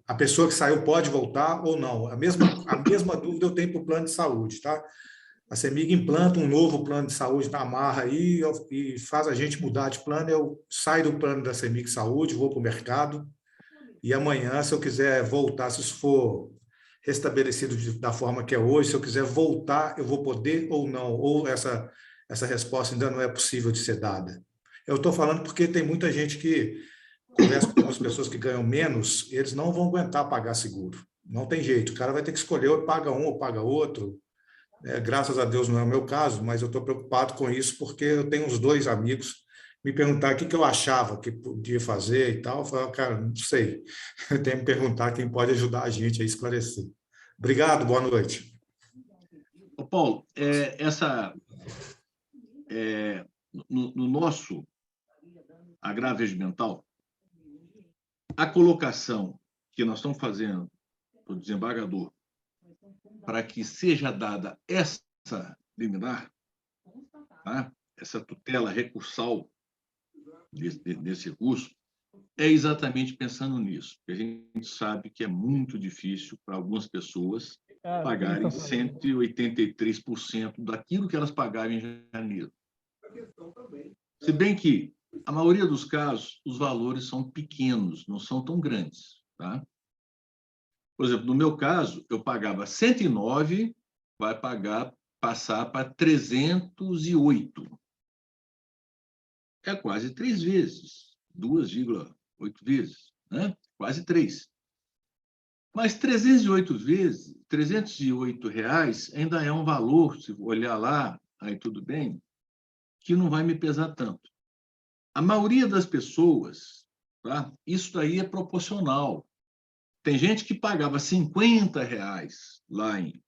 A pessoa que saiu pode voltar ou não? A mesma dúvida eu tenho para o plano de saúde, tá? A CEMIG implanta um novo plano de saúde na marra aí e faz a gente mudar de plano. Eu saio do plano da CEMIG Saúde, vou para o mercado e amanhã, se eu quiser voltar, se isso for restabelecido da forma que é hoje, se eu quiser voltar, eu vou poder ou não? Ou essa resposta ainda não é possível de ser dada? Eu estou falando porque tem muita gente que conversa com algumas pessoas que ganham menos, eles não vão aguentar pagar seguro. Não tem jeito, o cara vai ter que escolher ou paga um ou paga outro. Graças a Deus não é o meu caso, mas eu estou preocupado com isso porque eu tenho uns 2 amigos me perguntar o que eu achava que podia fazer e tal. Eu falei, cara, não sei. Eu tenho que perguntar quem pode ajudar a gente a esclarecer. Obrigado, boa noite. Ô, Paulo, no nosso agravo regimental, a colocação que nós estamos fazendo para o desembargador para que seja dada essa liminar, tá? Essa tutela recursal desse recurso, é exatamente pensando nisso. Porque a gente sabe que é muito difícil para algumas pessoas pagarem 183% daquilo que elas pagaram em janeiro. Se bem que, a maioria dos casos, os valores são pequenos, não são tão grandes, tá? Por exemplo, no meu caso, eu pagava 109, vai passar para 308. É quase 3 vezes, 2,8 vezes, né? Quase 3. Mas 308 vezes, R$308 ainda é um valor, se olhar lá, aí tudo bem, que não vai me pesar tanto. A maioria das pessoas, tá? Isso daí é proporcional. Tem gente que pagava R$50 lá em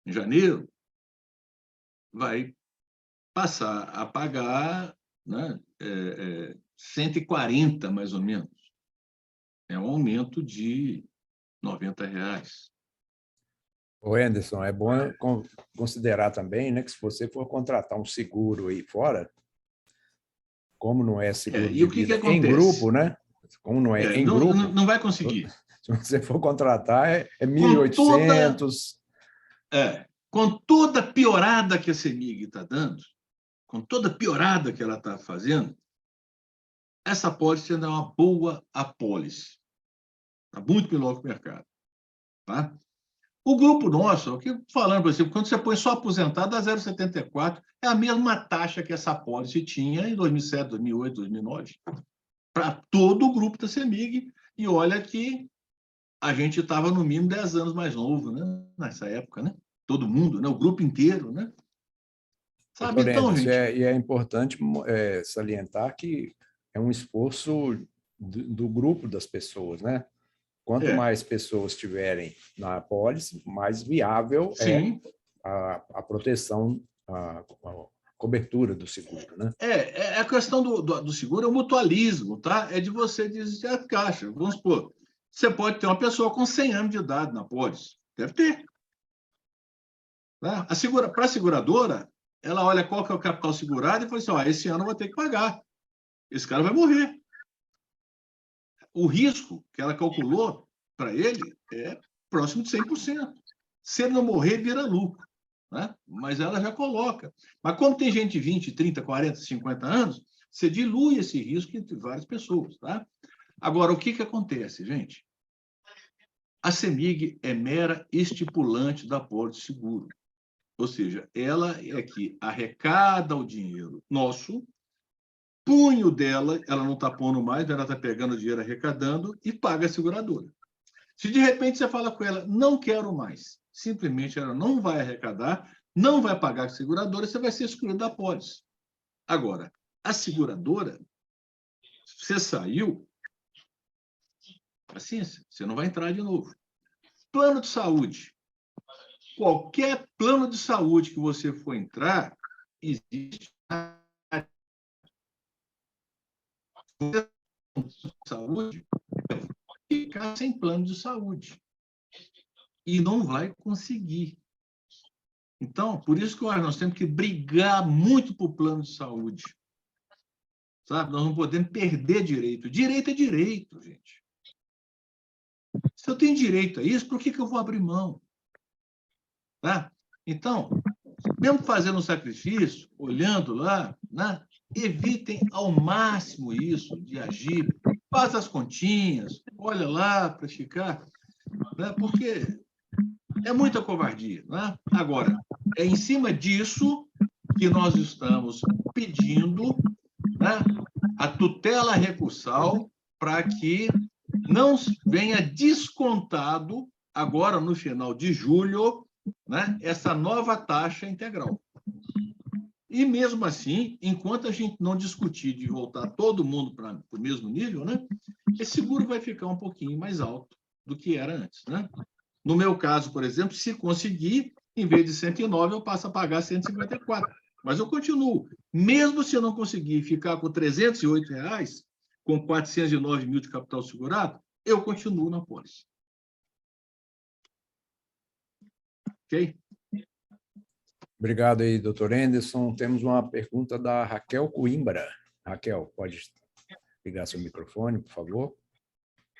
janeiro, vai passar a pagar, né, 140, mais ou menos. É um aumento de R$90. Ô, Anderson, é bom considerar também, né, que se você for contratar um seguro aí fora, como não é seguro E de o que vida acontece? em grupo, né? Como não é em grupo... Não vai conseguir. Se você for contratar, é 1.800. Com toda a piorada que a CEMIG está dando, com toda a piorada que ela está fazendo, essa apólice ainda é uma boa apólice. Está muito melhor que o mercado. Tá? O grupo nosso, falando por exemplo, quando você põe só aposentado, dá 0,74, é a mesma taxa que essa apólice tinha em 2007, 2008, 2009, para todo o grupo da CEMIG. E olha que a gente estava no mínimo 10 anos mais novo, né? Nessa época, né? Todo mundo, né? O grupo inteiro, né? Sabe? Doutor Então, Anderson, gente, e é importante salientar que é um esforço do grupo das pessoas, né? Quanto é, mais pessoas tiverem na apólice, mais viável é sim, a proteção, a cobertura do seguro, né? é a questão do seguro, é o mutualismo, tá? É de você dizer a caixa. Vamos supor, você pode ter uma pessoa com 100 anos de idade na pólice. Deve ter. Tá? Para a seguradora, ela olha qual que é o capital segurado e fala assim, ó, esse ano eu vou ter que pagar. Esse cara vai morrer. O risco que ela calculou para ele é próximo de 100%. Se ele não morrer, vira lucro. Né? Mas ela já coloca. Mas como tem gente de 20, 30, 40, 50 anos, você dilui esse risco entre várias pessoas. Tá? Agora, o que acontece, gente? A CEMIG é mera estipulante da pólice de seguro. Ou seja, ela é que arrecada o dinheiro nosso, punho dela, ela não está pondo mais, ela está pegando o dinheiro, arrecadando e paga a seguradora. Se de repente você fala com ela, não quero mais, simplesmente ela não vai arrecadar, não vai pagar a seguradora, você vai ser excluído da pólice. Agora, a seguradora, você saiu, paciência, você não vai entrar de novo. Plano de saúde. Qualquer plano de saúde que você for entrar, existe saúde, ficar sem plano de saúde. E não vai conseguir. Então, por isso que nós temos que brigar muito por plano de saúde. Sabe? Nós não podemos perder direito. Direito é direito, gente. Se eu tenho direito a isso, por que eu vou abrir mão? Tá? Então, mesmo fazendo um sacrifício, olhando lá, né? Evitem ao máximo isso de agir. Faz as continhas, olha lá para ficar, né? Porque é muita covardia. Né? Agora, é em cima disso que nós estamos pedindo, né, a tutela recursal para que não venha descontado, agora no final de julho, né, essa nova taxa integral. E mesmo assim, enquanto a gente não discutir de voltar todo mundo para o mesmo nível, né, esse seguro vai ficar um pouquinho mais alto do que era antes. Né? No meu caso, por exemplo, se conseguir, em vez de 109, eu passo a pagar 154. Mas eu continuo. Mesmo se eu não conseguir ficar com R$308, com 409 mil de capital segurado, eu continuo na pólice. Ok? Obrigado aí, doutor Anderson. Temos uma pergunta da Raquel Coimbra. Raquel, pode ligar seu microfone, por favor?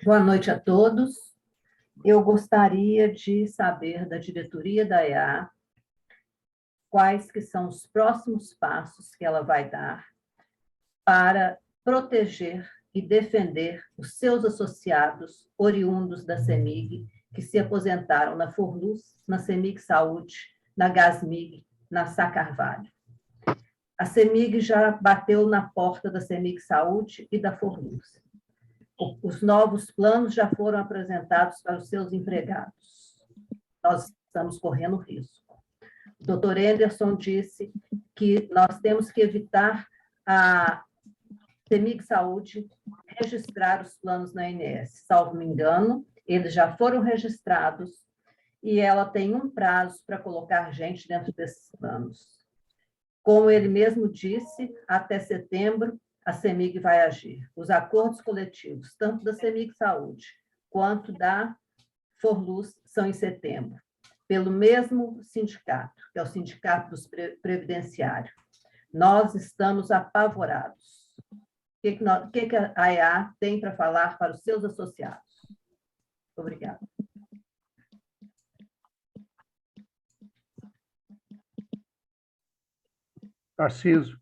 Boa noite a todos. Eu gostaria de saber da diretoria da EA quais que são os próximos passos que ela vai dar para proteger e defender os seus associados oriundos da CEMIG, que se aposentaram na Forluz, na CEMIG Saúde, na Gasmig, na Sá Carvalho. A CEMIG já bateu na porta da CEMIG Saúde e da Forluz. Os novos planos já foram apresentados para os seus empregados. Nós estamos correndo risco. O doutor Anderson disse que nós temos que evitar a CEMIG Saúde registrar os planos na ANS. Salvo me engano, eles já foram registrados e ela tem um prazo para colocar gente dentro desses planos. Como ele mesmo disse, até setembro, a CEMIG vai agir. Os acordos coletivos, tanto da CEMIG Saúde quanto da Forluz, são em setembro, pelo mesmo sindicato, que é o Sindicato dos Previdenciários. Nós estamos apavorados. O que a EA tem para falar para os seus associados? Obrigada. Tarcísio.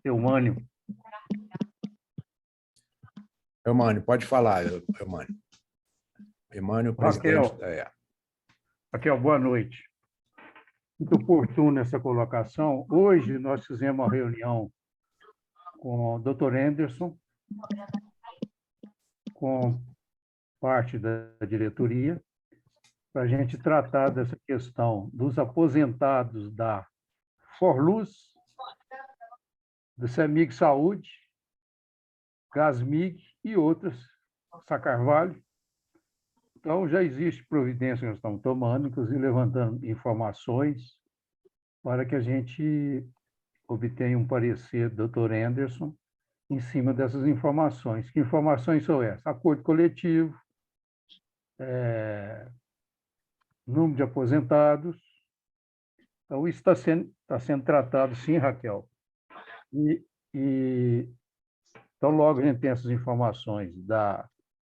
Eumânio. Eumânio, pode falar, Eumânio. Eumânio, presidente da EA. Raquel, boa noite. Muito oportuna essa colocação. Hoje nós fizemos uma reunião com o Dr. Anderson, com parte da diretoria, para a gente tratar dessa questão dos aposentados da Forluz, do CEMIG Saúde, Gasmig e outras, Sacarvalho. Então, já existe providência que nós estamos tomando, inclusive levantando informações para que a gente obtenha um parecer do Dr. Anderson em cima dessas informações. Que informações são essas? Acordo coletivo, número de aposentados. Então, isso está sendo tratado, sim, Raquel. Então, logo a gente tem essas informações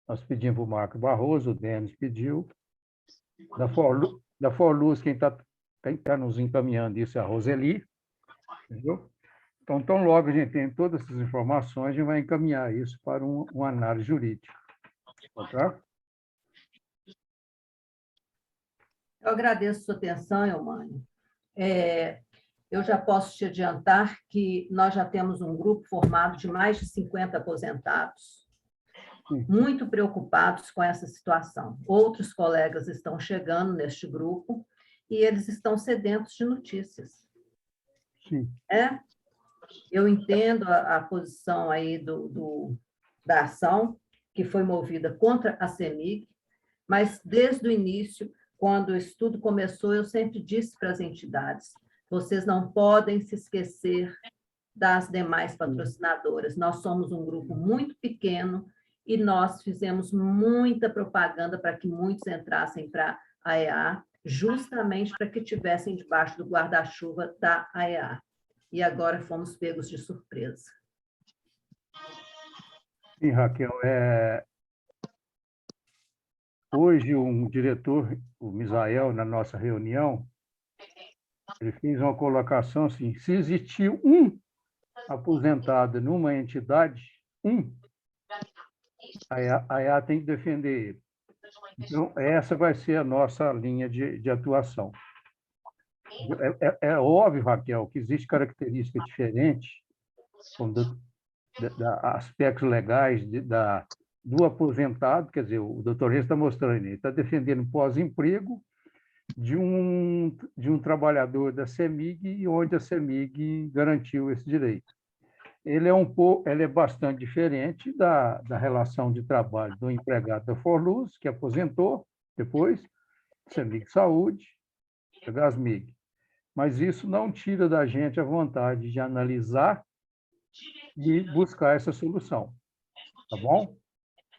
nós pedimos para o Marco Barroso, o Denis pediu. Da Forluz, quem está nos encaminhando isso é a Roseli. Entendeu? Então, tão logo a gente tem todas essas informações, a gente vai encaminhar isso para uma análise jurídica. Tá? Eu agradeço a sua atenção, Eumânio. Eu já posso te adiantar que nós já temos um grupo formado de mais de 50 aposentados, muito preocupados com essa situação. Outros colegas estão chegando neste grupo e eles estão sedentos de notícias. Sim. Eu entendo a posição aí da ação que foi movida contra a CEMIG, mas desde o início, quando o estudo começou, eu sempre disse para as entidades: vocês não podem se esquecer das demais patrocinadoras. Nós somos um grupo muito pequeno e nós fizemos muita propaganda para que muitos entrassem para a AEA, justamente para que estivessem debaixo do guarda-chuva da AEA. E agora fomos pegos de surpresa. Sim, Raquel. Hoje, um diretor, o Misael, na nossa reunião, ele fez uma colocação assim: se existir um aposentado numa entidade, a EA tem que defender ele. Então, essa vai ser a nossa linha de atuação. É óbvio, Raquel, que existe característica diferente, como aspectos legais do aposentado, quer dizer, o doutor Reis está mostrando, ele está defendendo pós-emprego de um trabalhador da CEMIG, onde a CEMIG garantiu esse direito. Ele é bastante diferente da relação de trabalho do empregado da Forluz, que aposentou depois, CEMIG Saúde, a Gasmig. Mas isso não tira da gente a vontade de analisar e buscar essa solução. Tá bom?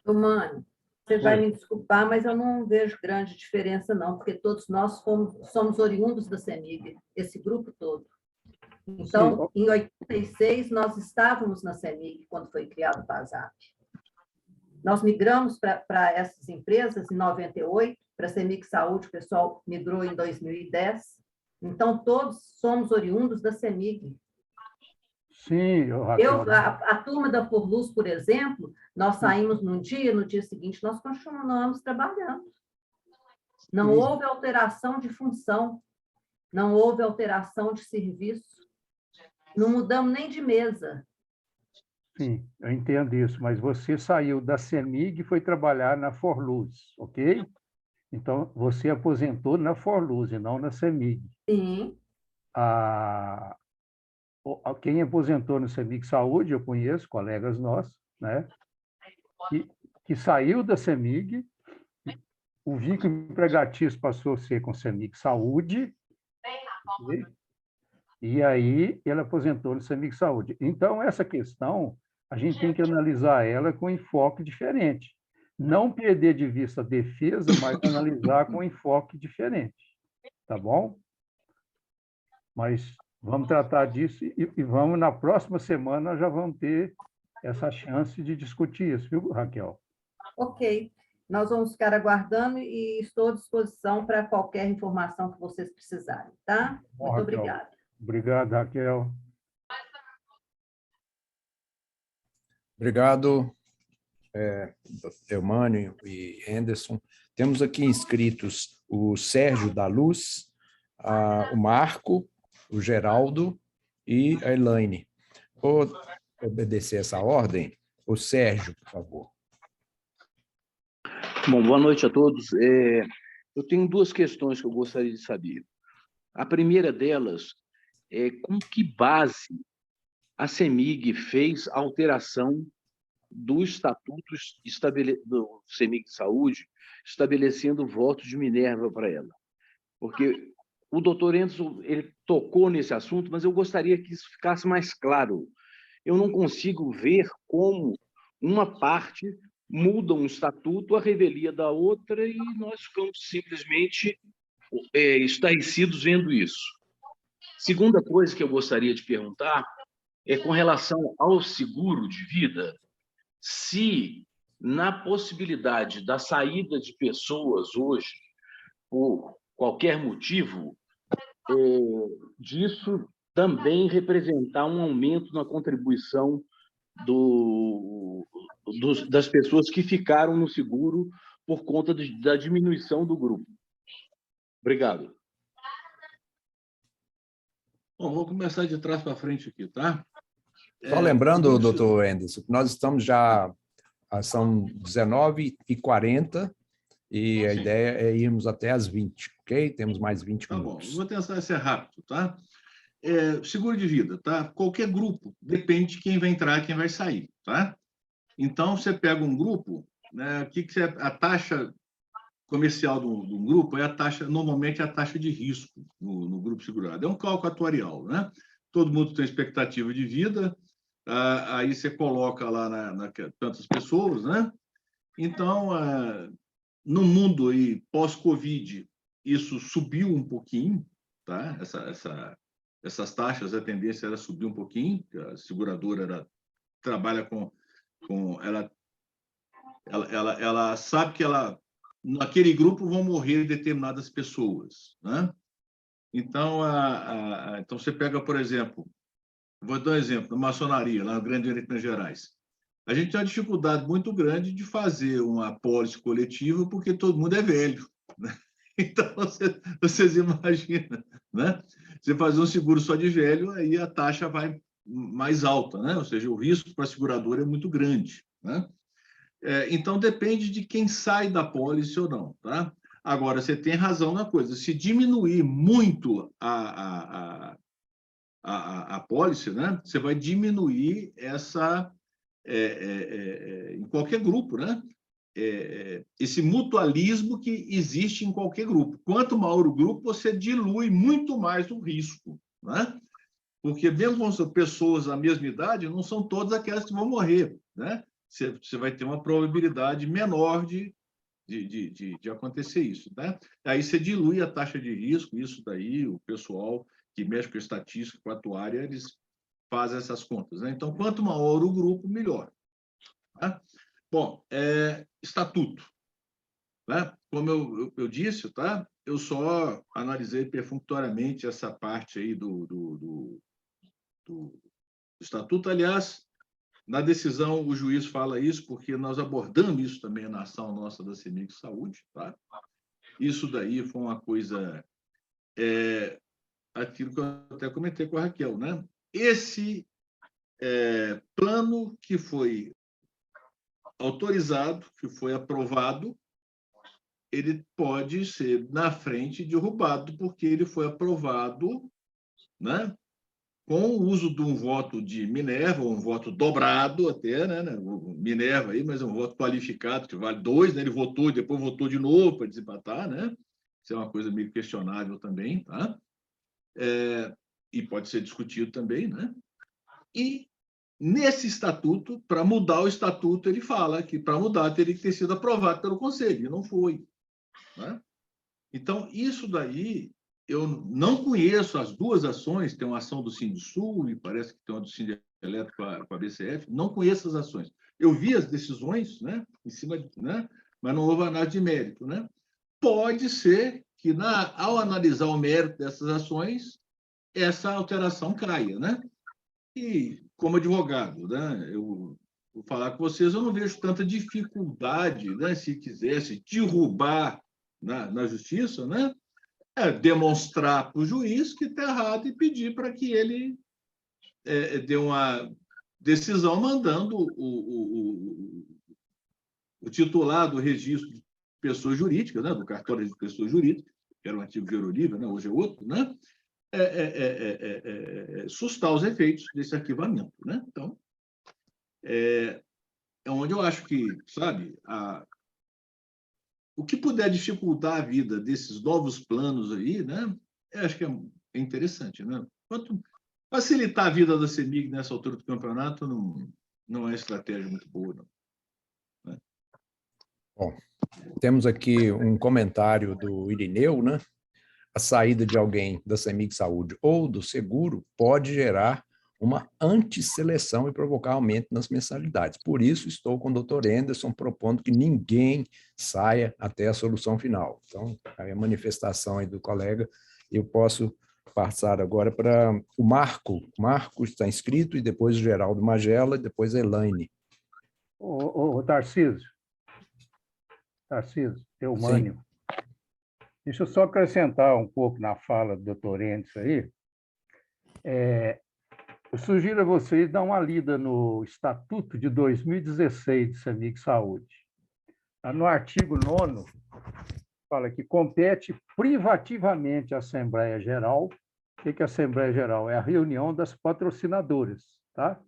Eumânio, você vai me desculpar, mas eu não vejo grande diferença, não, porque todos nós somos oriundos da CEMIG, esse grupo todo. Então, em 86, nós estávamos na CEMIG, quando foi criado o PASAP. Nós migramos para essas empresas em 98, para a CEMIG Saúde, o pessoal migrou em 2010. Então, todos somos oriundos da CEMIG. Sim, Raquel. A turma da Forluz, por exemplo, nós saímos num dia, no dia seguinte, nós continuamos trabalhando. Não houve alteração de função, não houve alteração de serviço, não mudamos nem de mesa. Sim, eu entendo isso, mas você saiu da CEMIG e foi trabalhar na Forluz, ok? Então, você aposentou na Forluz e não na CEMIG. Sim. Quem aposentou no CEMIG Saúde, eu conheço, colegas nossos, né? Que saiu da CEMIG, o vínculo empregatício passou a ser com o CEMIG Saúde, okay? E aí ele aposentou no CEMIG Saúde. Então, essa questão, a gente tem que analisar ela com enfoque diferente. Não perder de vista a defesa, mas analisar com enfoque diferente. Tá bom? Mas vamos tratar disso e vamos, na próxima semana, já vamos ter essa chance de discutir isso, viu, Raquel? Ok. Nós vamos ficar aguardando e estou à disposição para qualquer informação que vocês precisarem, tá? Bom, muito Raquel. obrigada. Obrigado, Raquel. Obrigado, Eumânio e Anderson. Temos aqui inscritos o Sérgio da Luz, o Marco, o Geraldo e a Elaine. Vou obedecer essa ordem. O Sérgio, por favor. Bom, boa noite a todos. Eu tenho duas questões que eu gostaria de saber. A primeira delas é com que base a CEMIG fez a alteração do Estatuto do CEMIG Saúde, estabelecendo o voto de Minerva para ela. Porque o doutor Enzo ele tocou nesse assunto, mas eu gostaria que isso ficasse mais claro. Eu não consigo ver como uma parte muda um estatuto à revelia da outra e nós ficamos simplesmente estarrecidos vendo isso. Segunda coisa que eu gostaria de perguntar é com relação ao seguro de vida, se na possibilidade da saída de pessoas hoje, por qualquer motivo, disso também representar um aumento na contribuição das pessoas que ficaram no seguro por conta da diminuição do grupo. Obrigado. Bom, vou começar de trás para frente aqui, tá? Só lembrando, doutor Anderson, que nós estamos já, são 19h40 e a Sim. ideia é irmos até às 20, ok? Temos mais 20 Tá bom, minutos. vou tentar ser rápido, tá? Seguro de vida, tá? Qualquer grupo, depende de quem vai entrar e quem vai sair, tá? Então, você pega um grupo, né, a taxa comercial de um grupo normalmente é a taxa de risco no grupo segurado. É um cálculo atuarial, né? Todo mundo tem expectativa de vida, aí você coloca lá tantas pessoas, né? Então, no mundo aí pós-Covid, isso subiu um pouquinho, tá? Essas taxas, a tendência era subir um pouquinho, a seguradora trabalha ela sabe que naquele grupo vão morrer determinadas pessoas, né? Então, então você pega, por exemplo, vou dar um exemplo, na maçonaria, lá no Grande Oriente, Minas Gerais. A gente tem uma dificuldade muito grande de fazer uma apólice coletiva porque todo mundo é velho, né? Então, vocês imaginam, né? Você fazer um seguro só de velho, aí a taxa vai mais alta, né? Ou seja, o risco para a seguradora é muito grande, né? Então, depende de quem sai da apólice ou não, tá? Agora, você tem razão na coisa, se diminuir muito a apólice, né? Você vai diminuir em qualquer grupo, né? Esse mutualismo que existe em qualquer grupo. Quanto maior o grupo, você dilui muito mais o risco, né? Porque mesmo com pessoas da mesma idade, não são todas aquelas que vão morrer, né? Você vai ter uma probabilidade menor de acontecer isso, né? Aí você dilui a taxa de risco, isso daí, o pessoal que mexe com estatística, com a atuária, eles fazem essas contas, né? Então, quanto maior o grupo, melhor. Tá? Bom, estatuto. Né? Como eu disse, tá? Eu só analisei perfunctoriamente essa parte aí do estatuto. Aliás, na decisão, o juiz fala isso porque nós abordamos isso também na ação nossa da CEMIG Saúde. Tá? Isso daí foi uma coisa... aquilo que eu até comentei com a Raquel, né? Esse plano que foi autorizado, que foi aprovado, ele pode ser, na frente, derrubado, porque ele foi aprovado, né, com o uso de um voto de Minerva, um voto dobrado até, né, Minerva aí, mas um voto qualificado, que vale 2, né, ele votou e depois votou de novo para desempatar, né? Isso é uma coisa meio questionável também, tá? E pode ser discutido também, né? E nesse estatuto, para mudar o estatuto, ele fala que para mudar teria que ter sido aprovado pelo Conselho, e não foi. Né? Então, isso daí, eu não conheço as duas ações, tem uma ação do Sindisul e parece que tem uma do Sindeletro com a BCF, não conheço as ações. Eu vi as decisões, né, em cima, né, mas não houve análise de mérito. Né? Pode ser que, ao analisar o mérito dessas ações, essa alteração caia. Né? E, como advogado, né, eu vou falar com vocês, eu não vejo tanta dificuldade, né, se quisesse derrubar na justiça, né, demonstrar para o juiz que está errado e pedir para que ele dê uma decisão mandando o titular do registro pessoa jurídica, né, do cartório de pessoa jurídica, que era um antigo Gero Livre, né, hoje é outro, né, sustar os efeitos desse arquivamento. Né? Então, é onde eu acho que, sabe, o que puder dificultar a vida desses novos planos aí, né, eu acho que é interessante. Né? Quanto facilitar a vida da CEMIG nessa altura do campeonato não é uma estratégia muito boa, não. Né? Bom, temos aqui um comentário do Irineu, né? A saída de alguém da CEMIG Saúde ou do seguro pode gerar uma antisseleção e provocar aumento nas mensalidades. Por isso, estou com o doutor Anderson propondo que ninguém saia até a solução final. Então, aí a manifestação aí do colega, eu posso passar agora para o Marco. O Marco está inscrito, e depois o Geraldo Magela, e depois a Elaine. Tarcísio, Eumânio. Deixa eu só acrescentar um pouco na fala do doutor Endes aí. Eu sugiro a vocês dar uma lida no Estatuto de 2016 de CEMIG Saúde. No artigo 9º, fala que compete privativamente à Assembleia Geral. O que é a Assembleia Geral? É a reunião das patrocinadoras, tá?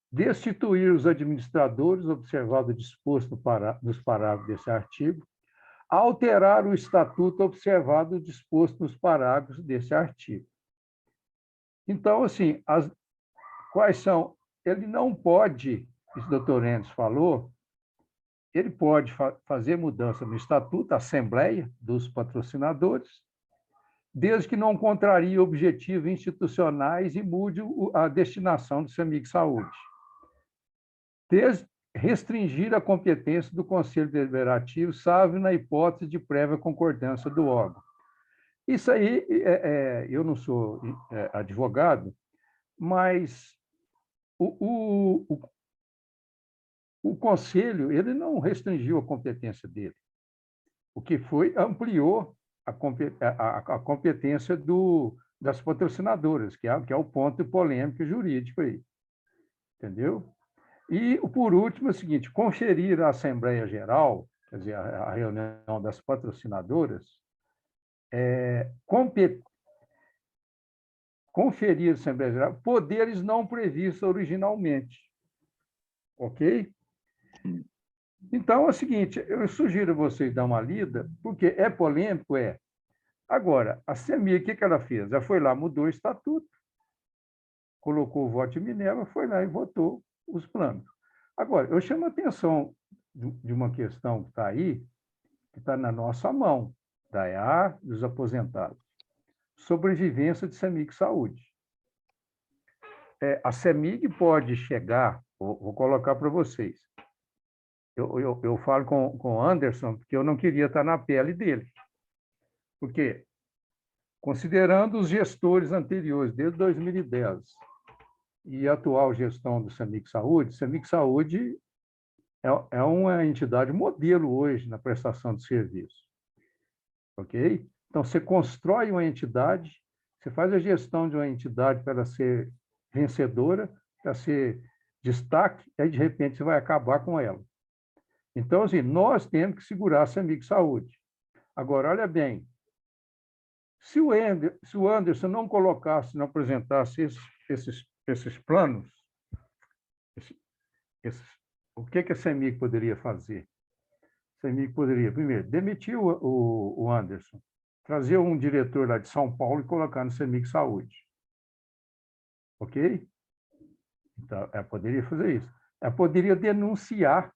Destituir os administradores, observado o disposto nos parágrafos desse artigo, alterar o estatuto observado o disposto nos parágrafos desse artigo. Então, assim, quais são? Ele não pode, o doutor Endes falou, ele pode fazer mudança no estatuto, a Assembleia dos patrocinadores, desde que não contrarie objetivos institucionais e mude a destinação do CEMIG Saúde. Restringir a competência do Conselho Deliberativo, salvo na hipótese de prévia concordância do órgão. Isso aí, eu não sou advogado, mas o Conselho ele não restringiu a competência dele. O que foi, ampliou a competência das patrocinadoras, que é o ponto polêmico jurídico aí. Entendeu? E, por último, é o seguinte: conferir à Assembleia Geral, quer dizer, a reunião das patrocinadoras, conferir à Assembleia Geral poderes não previstos originalmente. Ok? Então, é o seguinte, eu sugiro a vocês dar uma lida, porque é polêmico, Agora, a CEMIG, o que ela fez? Ela foi lá, mudou o estatuto, colocou o voto de Minerva, foi lá e votou os planos. Agora, eu chamo a atenção de uma questão que está aí, que está na nossa mão, da EA dos aposentados. Sobrevivência de CEMIG Saúde. A CEMIG pode chegar, vou colocar para vocês, eu falo com o Anderson, porque eu não queria estar na pele dele. Porque, considerando os gestores anteriores, desde 2010, e a atual gestão do CEMIG Saúde é uma entidade modelo hoje na prestação de serviço. Ok? Então, você constrói uma entidade, você faz a gestão de uma entidade para ela ser vencedora, para ser destaque, e aí, de repente, você vai acabar com ela. Então, assim, nós temos que segurar a CEMIG Saúde. Agora, olha bem, se o Anderson não colocasse, não apresentasse esses planos, o que a CEMIG poderia fazer? A CEMIG poderia, primeiro, demitir o Anderson, trazer um diretor lá de São Paulo e colocar no CEMIG Saúde. Ok? Então, ela poderia fazer isso. Ela poderia denunciar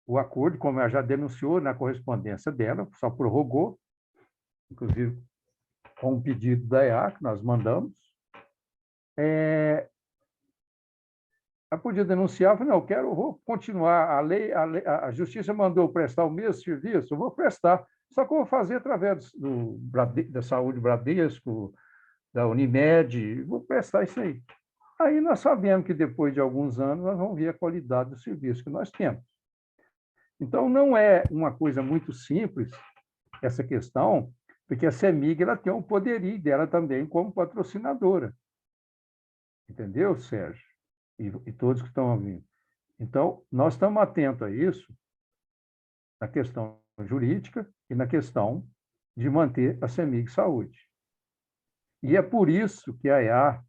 o acordo, como ela já denunciou na correspondência dela, só prorrogou, inclusive com um pedido da EA, que nós mandamos. Ela podia denunciar, não, vou continuar, a Justiça mandou eu prestar o mesmo serviço, eu vou prestar, só que eu vou fazer através da Saúde Bradesco, da Unimed, vou prestar isso aí. Aí nós sabemos que depois de alguns anos nós vamos ver a qualidade do serviço que nós temos. Então, não é uma coisa muito simples essa questão, porque a CEMIG ela tem um poderio dela também como patrocinadora. Entendeu, Sérgio? E todos que estão ouvindo. Então, nós estamos atentos a isso, na questão jurídica e na questão de manter a CEMIG Saúde. E é por isso que a EA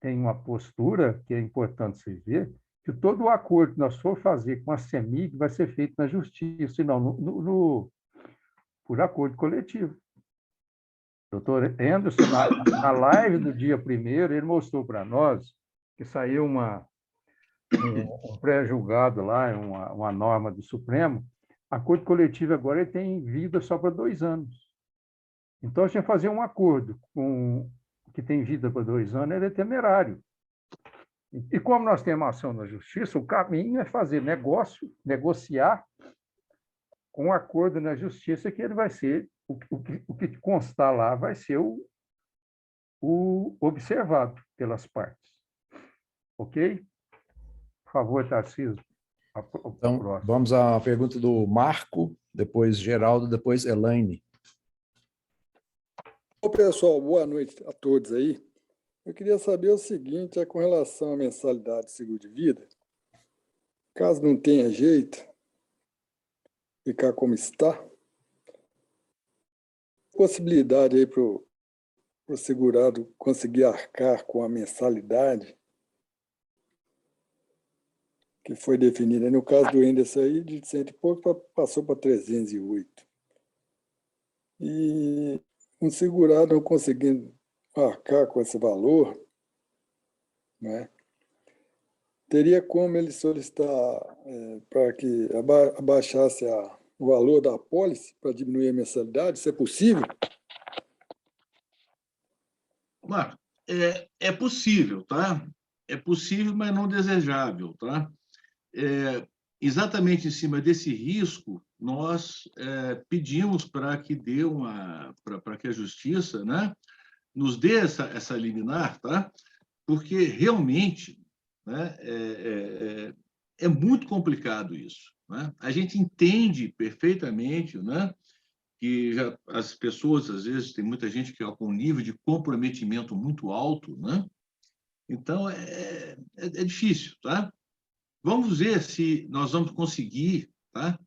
tem uma postura que é importante vocês verem, que todo o acordo que nós for fazer com a CEMIG vai ser feito na justiça, e não por acordo coletivo. O doutor Anderson, na live do dia 1º, ele mostrou para nós que saiu um pré-julgado lá, uma norma do Supremo. Acordo coletivo agora ele tem vida só para 2 anos. Então, a gente fazer um acordo que tem vida para 2 anos, ele é temerário. E como nós temos ação na justiça, o caminho é fazer negociar com um acordo na justiça, que ele vai ser, o que constar lá vai ser o observado pelas partes. Ok? Por favor, Tarcísio. Então, vamos à pergunta do Marco, depois Geraldo, depois Elaine. Ô, pessoal, boa noite a todos aí. Eu queria saber o seguinte, com relação à mensalidade de seguro de vida, caso não tenha jeito, ficar como está, possibilidade aí para o segurado conseguir arcar com a mensalidade que foi definida. No caso do Anderson aí, de 100 e pouco, passou para 308. E um segurado não conseguindo arcar com esse valor, né, teria como ele solicitar para que abaixasse o valor da apólice para diminuir a mensalidade? Isso é possível? Marco, é possível, tá? É possível, mas não desejável, tá? Exatamente em cima desse risco, nós pedimos para que para que a justiça, né, nos dê essa liminar, tá? Porque realmente, né, é muito complicado isso, né? A gente entende perfeitamente, né, que as pessoas, às vezes, tem muita gente que é com um nível de comprometimento muito alto, né? Então, é difícil, tá? Vamos ver se nós vamos conseguir, tá?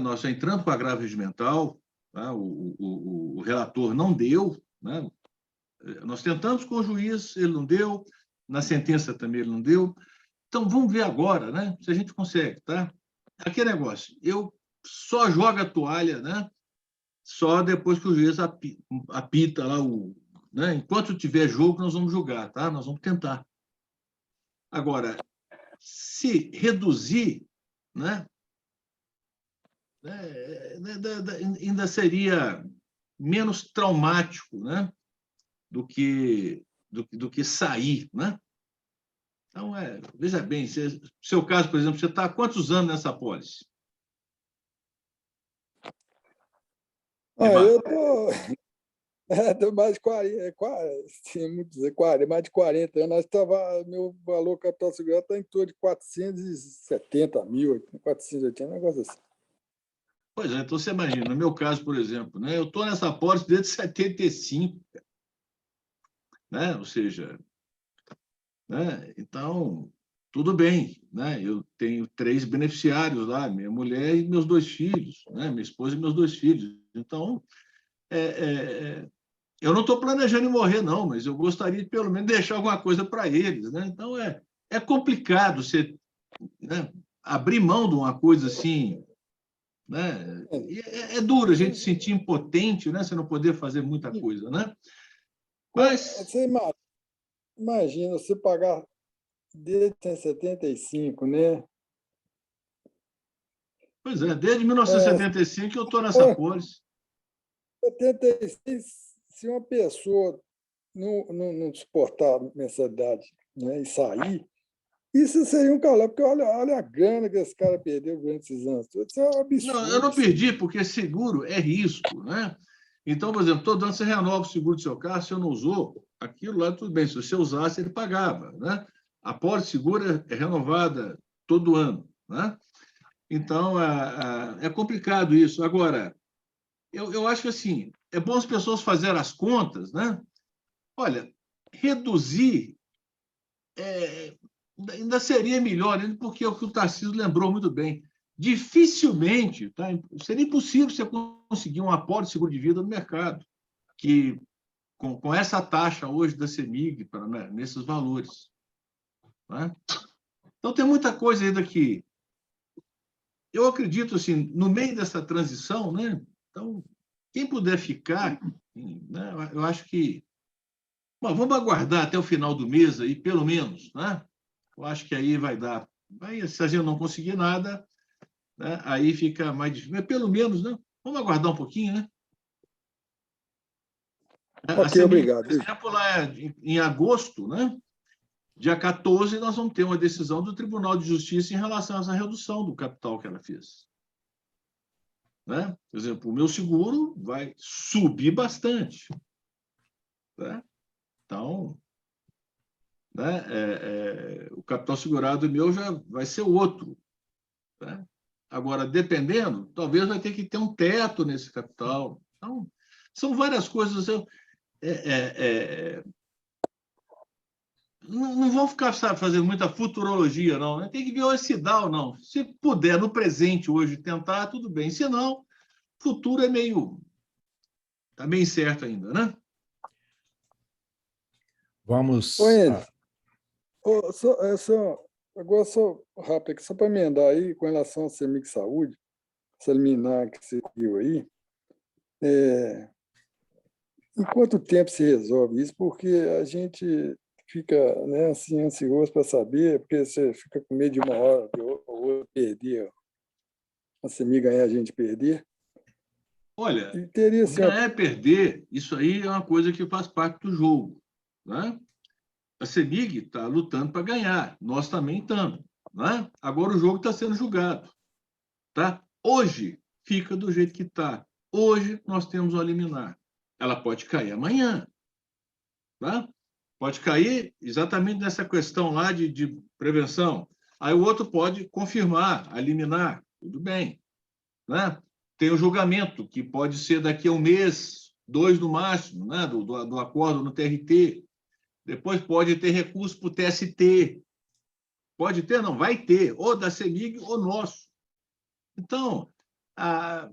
Nós já entramos com agravo regimental, tá? O relator não deu, né? Nós tentamos com o juiz, ele não deu, na sentença também ele não deu. Então, vamos ver agora, né, se a gente consegue, tá? Aquele negócio, eu só jogo a toalha, né, só depois que o juiz apita lá né, enquanto tiver jogo, nós vamos julgar, tá? Nós vamos tentar. Agora, se reduzir, né, ainda seria menos traumático, né, do que sair, né? Então, veja bem, seu caso, por exemplo, você está há quantos anos nessa apólice? Eu estou mais de 40, mais de 40 anos. Meu valor capital segurado está em torno de 470 mil, 480, um negócio assim. Pois é, então você imagina, no meu caso, por exemplo, né, eu estou nessa apólice desde 75, né? Ou seja, né, então, tudo bem, né? Eu tenho 3 beneficiários lá, minha mulher e meus 2 filhos, né? Minha esposa e meus 2 filhos. Então, eu não estou planejando em morrer, não, mas eu gostaria de, pelo menos, deixar alguma coisa para eles, né? Então, é complicado você, né, abrir mão de uma coisa assim, né? É duro a gente se sentir impotente, né? Você não poder fazer muita coisa, né? Mas... Você imagina, você pagar desde 75, né? Pois é, desde 1975 eu estou nessa apólice. 76, se uma pessoa não suportar a mensalidade, né, e sair, isso seria um calor, porque olha a grana que esse cara perdeu durante esses anos. Isso é um absurdo. Não, eu não perdi, porque seguro é risco, né? Então, por exemplo, todo ano você renova o seguro do seu carro, se eu não usou, aquilo lá tudo bem, se você usasse, ele pagava, né? A apólice segura é renovada todo ano, né? Então, é complicado isso. Agora, eu acho que, assim, é bom as pessoas fazerem as contas, né? Olha, reduzir ainda seria melhor, porque é o que o Tarcísio lembrou muito bem. dificilmente, tá? Seria impossível você conseguir um aporte de seguro de vida no mercado, que com essa taxa hoje da CEMIG, né, nesses valores. Né? Então, tem muita coisa ainda que eu acredito, assim, no meio dessa transição, né? Então, quem puder ficar, né, eu acho que... Bom, vamos aguardar até o final do mês, aí, pelo menos, né? Eu acho que aí vai dar. Aí, se a gente não conseguir nada, né, aí fica mais difícil. Mas, pelo menos, né? Vamos aguardar um pouquinho, né? Ok, obrigado. Por exemplo, lá em agosto, né? Dia 14, nós vamos ter uma decisão do Tribunal de Justiça em relação a essa redução do capital que ela fez. Né? Por exemplo, o meu seguro vai subir bastante. Né? Então, né, o capital segurado meu já vai ser outro. Né? Agora, dependendo, talvez vai ter que ter um teto nesse capital. Então, são várias coisas. Não vão ficar, sabe, fazendo muita futurologia, não. Né? Tem que ver se dá ou não. Se puder, no presente, hoje, tentar, tudo bem. Se não, futuro é meio... Está bem certo ainda, né? Vamos... Agora, só rápido, só para emendar aí, com relação à CEMIG Saúde, essa liminar que você viu aí, em quanto tempo se resolve isso? Porque a gente fica, né, assim, ansioso para saber, porque você fica com medo de uma hora ou outra perder, a CEMIG ganhar, a gente perder. Olha, teria, ganhar e perder, isso aí é uma coisa que faz parte do jogo. Né? A CEMIG está lutando para ganhar, nós também estamos. Né? Agora o jogo está sendo julgado. Tá? Hoje fica do jeito que está. Hoje nós temos uma liminar. Ela pode cair amanhã. Tá? Pode cair exatamente nessa questão lá de prevenção. Aí o outro pode confirmar, a liminar. Tudo bem. Né? Tem o julgamento, que pode ser daqui a um mês, 2 no máximo, né? do acordo no TRT. Depois pode ter recurso para o TST. Pode ter? Não, vai ter. Ou da CEMIG ou nosso. Então, a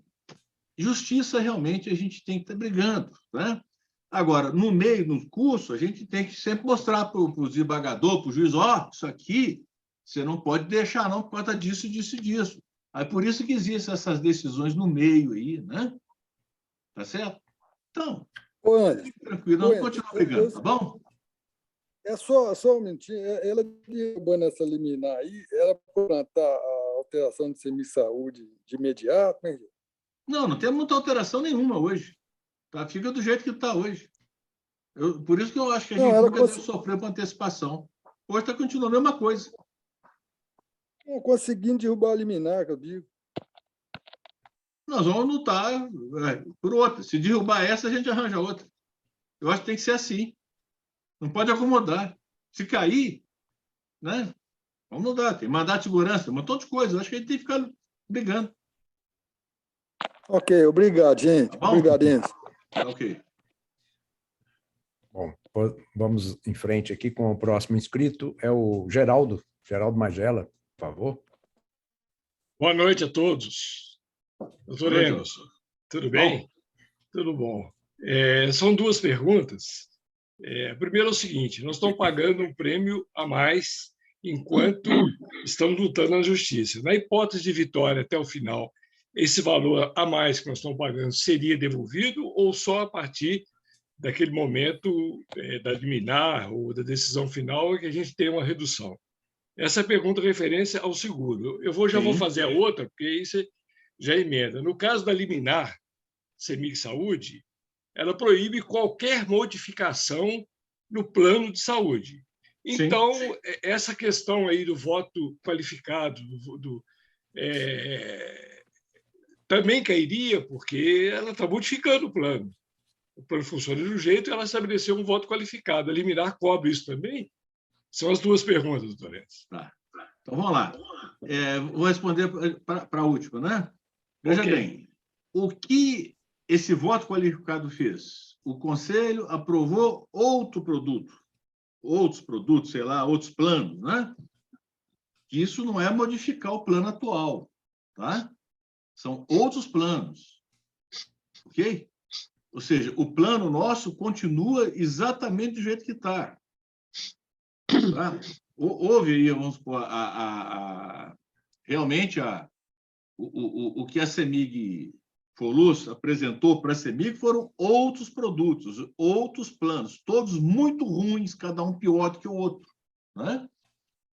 justiça realmente a gente tem que estar brigando. Né? Agora, no meio, no curso, a gente tem que sempre mostrar para o desembargador, para o juiz, isso aqui você não pode deixar não por conta disso, disso e disso. É por isso que existem essas decisões no meio aí, né? Tá certo? Então, fique tranquilo, vamos continuar brigando, tá bom? Só um minutinho, ela derrubando essa liminar aí, ela plantar a alteração de CEMIG-Saúde de imediato? Não tem muita alteração nenhuma hoje. Tá? Fica do jeito que está hoje. Por isso que eu acho que a gente nunca deve sofrer com antecipação. Hoje está continuando a mesma coisa. Conseguindo derrubar a liminar, que eu digo. Nós vamos lutar por outra. Se derrubar essa, a gente arranja outra. Eu acho que tem que ser assim. Não pode acomodar. Se cair, né? Vamos mudar. Tem mandato de segurança, tem um montão de coisa. Eu acho que a gente tem que ficar brigando. Ok, obrigado, gente. Tá obrigado, Enzo. Ok. Bom, vamos em frente aqui com o próximo inscrito, é o Geraldo Magela, por favor. Boa noite a todos. Doutor Enzo, tudo bem? Tudo bom. São 2 perguntas. A primeira é o seguinte, nós estamos pagando um prêmio a mais enquanto estamos lutando na justiça. Na hipótese de vitória até o final, esse valor a mais que nós estamos pagando seria devolvido ou só a partir daquele momento da liminar ou da decisão final que a gente tem uma redução? Essa é a pergunta referência ao seguro. Eu já vou fazer a outra, porque aí você já emenda. No caso da liminar CEMIG Saúde, ela proíbe qualquer modificação no plano de saúde. Então, essa questão aí do voto qualificado também cairia, porque ela está modificando o plano. O plano funciona de um jeito e ela estabeleceu um voto qualificado. A liminar cobre isso também? São as 2 perguntas, doutor Enzo. Tá. Então, vamos lá. Vou responder para a última, né? Veja bem, o que esse voto qualificado fez? O Conselho aprovou outros produtos, sei lá, outros planos, né? Isso não é modificar o plano atual. tá? São outros planos, ok? Ou seja, o plano nosso continua exatamente do jeito que está. Tá? Houve aí, vamos supor, realmente o que a CEMIG Folus apresentou para a CEMIG foram outros produtos, outros planos, todos muito ruins, cada um pior do que o outro, né?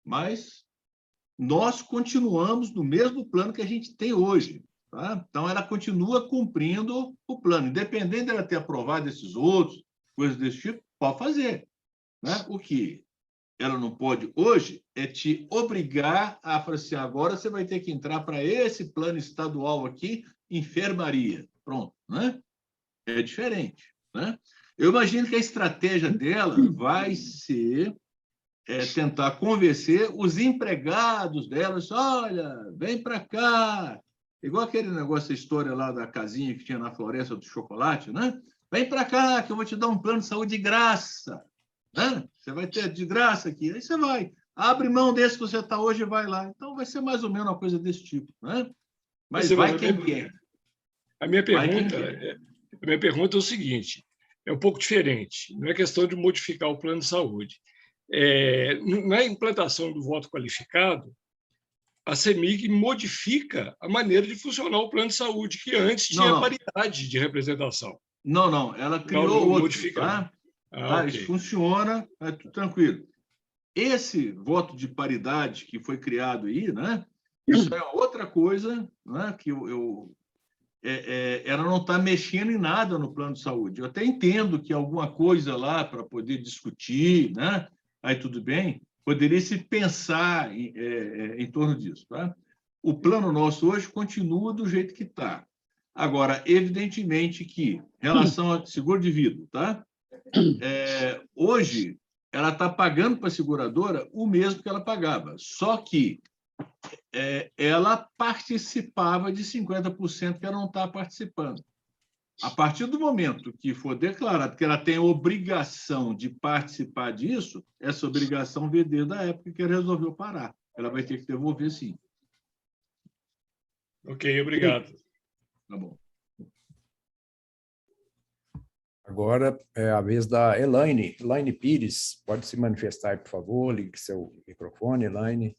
Mas nós continuamos no mesmo plano que a gente tem hoje. Tá? Então, ela continua cumprindo o plano. Independente dela ter aprovado esses outros, coisas desse tipo, pode fazer. Né? O que ela não pode hoje é te obrigar a falar assim, agora você vai ter que entrar para esse plano estadual aqui, enfermaria. Pronto. Né? É diferente. Né? Eu imagino que a estratégia dela vai ser tentar convencer os empregados delas, olha, vem para cá, igual aquele negócio, a história lá da casinha que tinha na floresta do chocolate, né? Vem para cá que eu vou te dar um plano de saúde de graça, né? Você vai ter de graça aqui, aí você vai, abre mão desse que você está hoje e vai lá. Então vai ser mais ou menos uma coisa desse tipo, né? Mas vai quem quer. A minha pergunta é o seguinte, é um pouco diferente, não é questão de modificar o plano de saúde. Na implantação do voto qualificado, a CEMIG modifica a maneira de funcionar o plano de saúde, que antes tinha paridade de representação. Não, ela criou outro, modifica. tá? Isso funciona, tudo tranquilo. Esse voto de paridade que foi criado aí, né? Isso é outra coisa, né? Que ela não está mexendo em nada no plano de saúde. Eu até entendo que alguma coisa lá para poder discutir, né? Aí tudo bem, poderia se pensar em torno disso. Tá? O plano nosso hoje continua do jeito que está. Agora, evidentemente que, em relação a seguro de vida, tá? Hoje, ela está pagando para a seguradora o mesmo que ela pagava, só que ela participava de 50% que ela não está participando. A partir do momento que for declarado que ela tem a obrigação de participar disso, essa obrigação veio desde a época que ela resolveu parar. Ela vai ter que devolver, sim. Ok, obrigado. Tá bom. Agora é a vez da Elaine. Elaine Pires, pode se manifestar aí, por favor, ligue seu microfone, Elaine.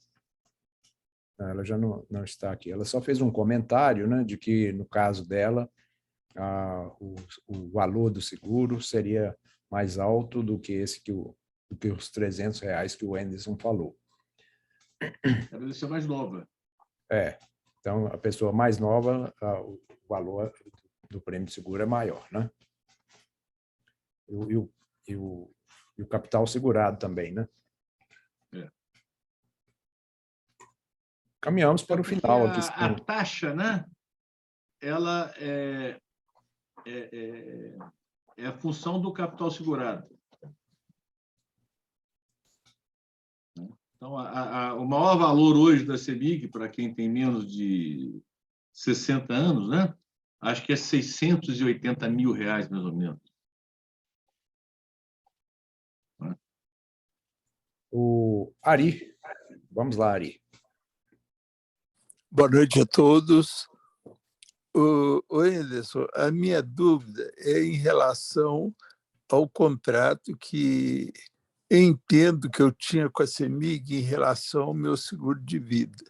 Ela já não está aqui. Ela só fez um comentário, né, de que, no caso dela, o valor do seguro seria mais alto do que do que os R$300 que o Anderson falou. Ela deve ser mais nova. Então, a pessoa mais nova, o valor do prêmio de seguro é maior, né? E o capital segurado também, né? Caminhamos para o final. A taxa, né? Ela é a função do capital segurado. Então, o maior valor hoje da CEMIG, para quem tem menos de 60 anos, né? Acho que é R$680 mil, mais ou menos. O Ari. Vamos lá, Ari. Boa noite a todos. O Anderson, a minha dúvida é em relação ao contrato que entendo que eu tinha com a CEMIG em relação ao meu seguro de vida.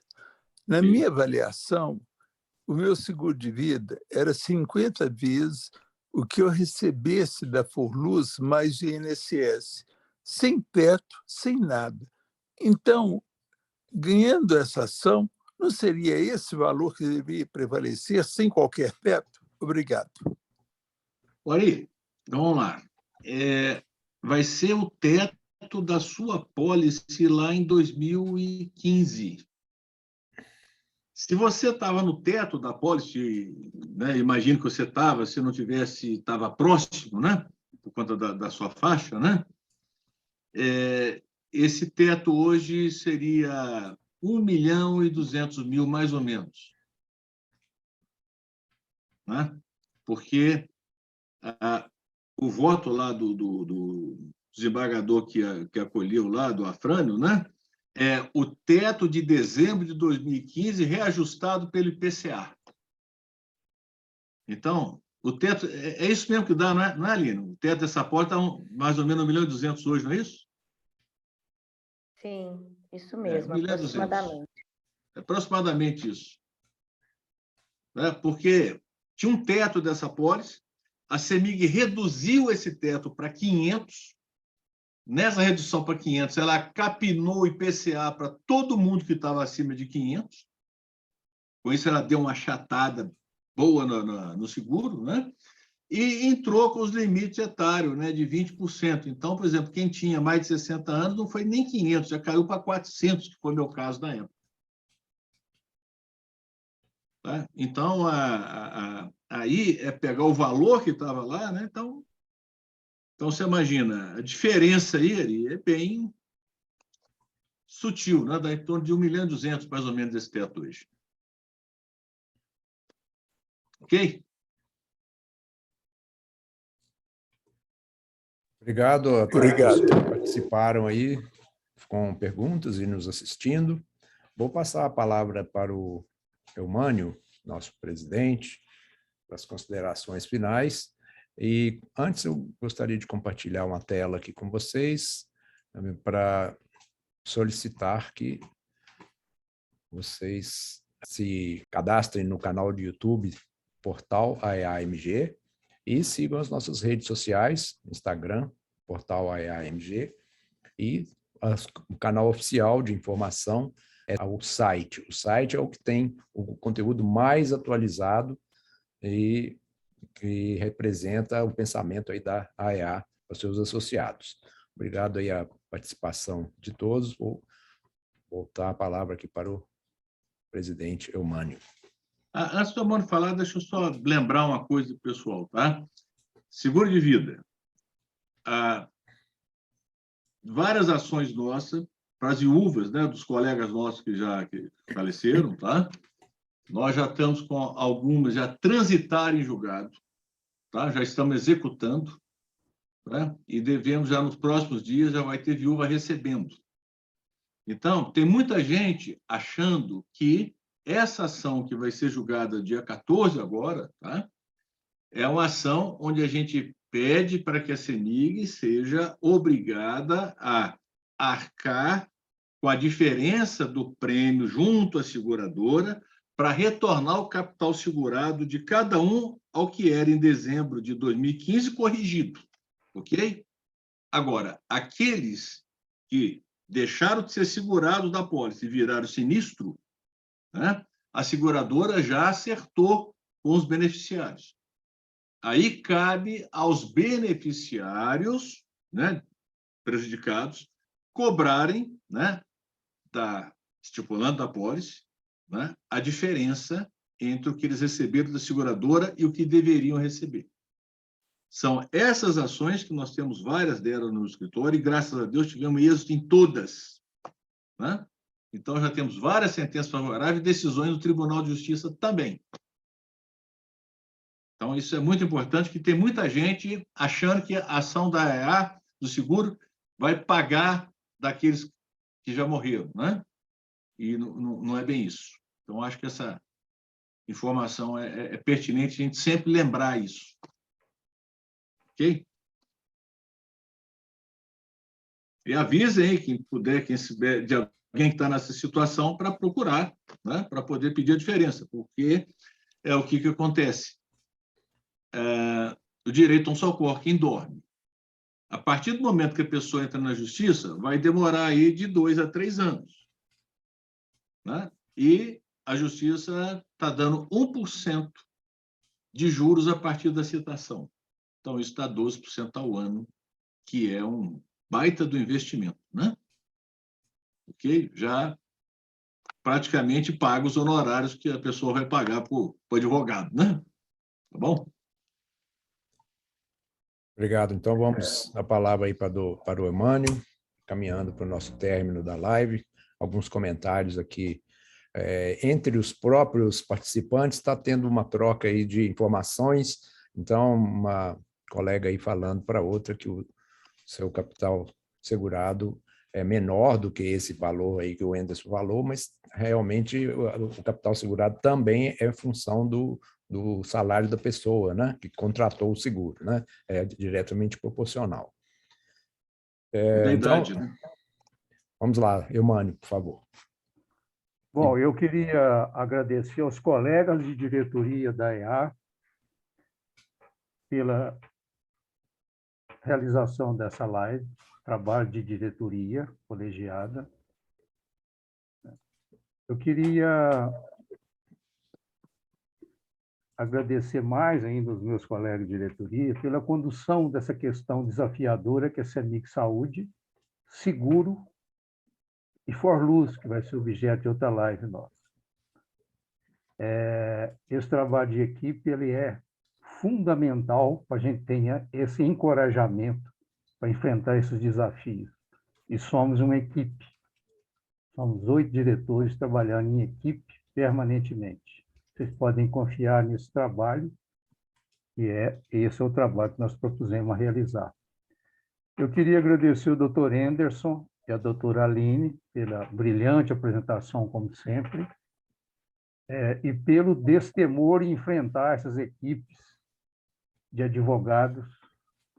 Na minha avaliação, o meu seguro de vida era 50 vezes o que eu recebesse da Forluz mais o INSS, sem teto, sem nada. Então, ganhando essa ação, não seria esse valor que deveria prevalecer sem qualquer teto? Obrigado. Ari, vamos lá. Vai ser o teto da sua pólice lá em 2015. Se você estava no teto da pólice, né, imagino que você estava, se não tivesse, estava próximo, né, por conta da sua faixa, né, esse teto hoje seria 1.200.000, mais ou menos. Né? Porque o voto lá do desembargador que acolheu lá, do Afrânio, né? é o teto de dezembro de 2015 reajustado pelo IPCA. Então, o teto, é isso mesmo que dá, não é, Aline? O teto dessa porta está mais ou menos 1.200.000 hoje, não é isso? Sim, isso mesmo, 1.200.000. aproximadamente. Aproximadamente isso. Né? Porque tinha um teto dessa apólice, a CEMIG reduziu esse teto para 500. Nessa redução para 500, ela capinou o IPCA para todo mundo que estava acima de 500. Com isso, ela deu uma achatada boa no seguro, né? E entrou com os limites etários, né, de 20%. Então, por exemplo, quem tinha mais de 60 anos não foi nem 500, já caiu para 400, que foi o meu caso na época. Tá? Então, aí é pegar o valor que estava lá, né? Então, você imagina, a diferença aí é bem sutil, né? Dá em torno de 1.200.000, mais ou menos, esse teto hoje. Ok? Obrigado a todos que participaram aí com perguntas e nos assistindo. Vou passar a palavra para o Eumânio, nosso presidente, para as considerações finais. E antes eu gostaria de compartilhar uma tela aqui com vocês para solicitar que vocês se cadastrem no canal do YouTube Portal AEA-MG e sigam as nossas redes sociais, Instagram, Portal AEA-MG, e o canal oficial de informação é o site. O site é o que tem o conteúdo mais atualizado e que representa o pensamento aí da AEA para os seus associados. Obrigado aí a participação de todos. Vou voltar a palavra aqui para o presidente Eumânio. Antes do Eumânio falar, deixa eu só lembrar uma coisa do pessoal, tá? Seguro de vida. Várias ações nossas para as viúvas, né, dos colegas nossos que faleceram, tá? Nós já estamos com algumas já transitarem em julgado, tá? Já estamos executando, né? E devemos já nos próximos dias já vai ter viúva recebendo. Então, tem muita gente achando que essa ação que vai ser julgada dia 14 agora, tá? É uma ação onde a gente pede para que a CEMIG seja obrigada a arcar com a diferença do prêmio junto à seguradora para retornar o capital segurado de cada um ao que era em dezembro de 2015 corrigido, ok? Agora, aqueles que deixaram de ser segurados da pólice e viraram sinistro, né, a seguradora já acertou com os beneficiários. Aí cabe aos beneficiários, né, prejudicados cobrarem, né, estipulando da pólice, né, a diferença entre o que eles receberam da seguradora e o que deveriam receber. São essas ações que nós temos várias delas no escritório e, graças a Deus, tivemos êxito em todas. Né? Então, já temos várias sentenças favoráveis e decisões do Tribunal de Justiça também. Então, isso é muito importante, que tem muita gente achando que a ação da AEA, do seguro, vai pagar daqueles que já morreram, né? E não é bem isso. Então, acho que essa informação é pertinente a gente sempre lembrar isso. Ok? E avisem aí, quem puder, quem souber de alguém que está nessa situação, para procurar, né? Para poder pedir a diferença, porque é o que acontece. O direito a um socorro, quem dorme. A partir do momento que a pessoa entra na justiça, vai demorar aí de 2 a 3 anos. Né? E a justiça está dando 1% de juros a partir da citação. Então, isso dá 12% ao ano, que é um baita do investimento. Né? Ok? Já praticamente paga os honorários que a pessoa vai pagar para o advogado. Né? Tá bom? Obrigado. Então, vamos a palavra aí para o Eumânio, caminhando para o nosso término da live. Alguns comentários aqui. Entre os próprios participantes, está tendo uma troca aí de informações. Então, uma colega aí falando para outra que o seu capital segurado é menor do que esse valor aí que o Anderson falou, mas realmente o capital segurado também é função do salário da pessoa, né, que contratou o seguro, né, é diretamente proporcional. Da Então, idade, né? vamos lá, Eumânio, por favor. Bom, eu queria agradecer aos colegas de diretoria da EA pela realização dessa live, trabalho de diretoria colegiada. Eu queria agradecer mais ainda aos meus colegas de diretoria pela condução dessa questão desafiadora que é CEMIG Saúde, Seguro e Forluz, que vai ser objeto de outra live nossa. Esse trabalho de equipe ele é fundamental para a gente tenha esse encorajamento para enfrentar esses desafios. E somos uma equipe. Somos 8 diretores trabalhando em equipe permanentemente. Vocês podem confiar nesse trabalho, e esse é o trabalho que nós propusemos a realizar. Eu queria agradecer o Dr. Anderson e a doutora Aline pela brilhante apresentação, como sempre, e pelo destemor em enfrentar essas equipes de advogados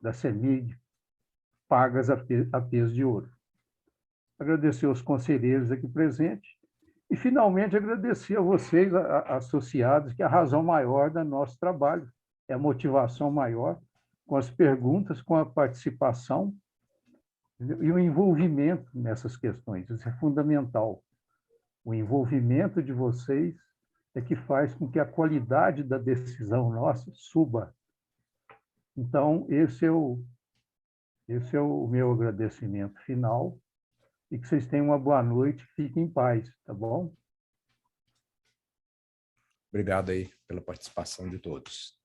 da CEMIG, pagas a peso de ouro. Agradecer aos conselheiros aqui presentes e, finalmente, agradecer a vocês, associados, que é a razão maior do nosso trabalho, é a motivação maior, com as perguntas, com a participação e o envolvimento nessas questões. Isso é fundamental. O envolvimento de vocês é que faz com que a qualidade da decisão nossa suba. Então, esse é o meu agradecimento final e que vocês tenham uma boa noite, fiquem em paz, tá bom? Obrigado aí pela participação de todos.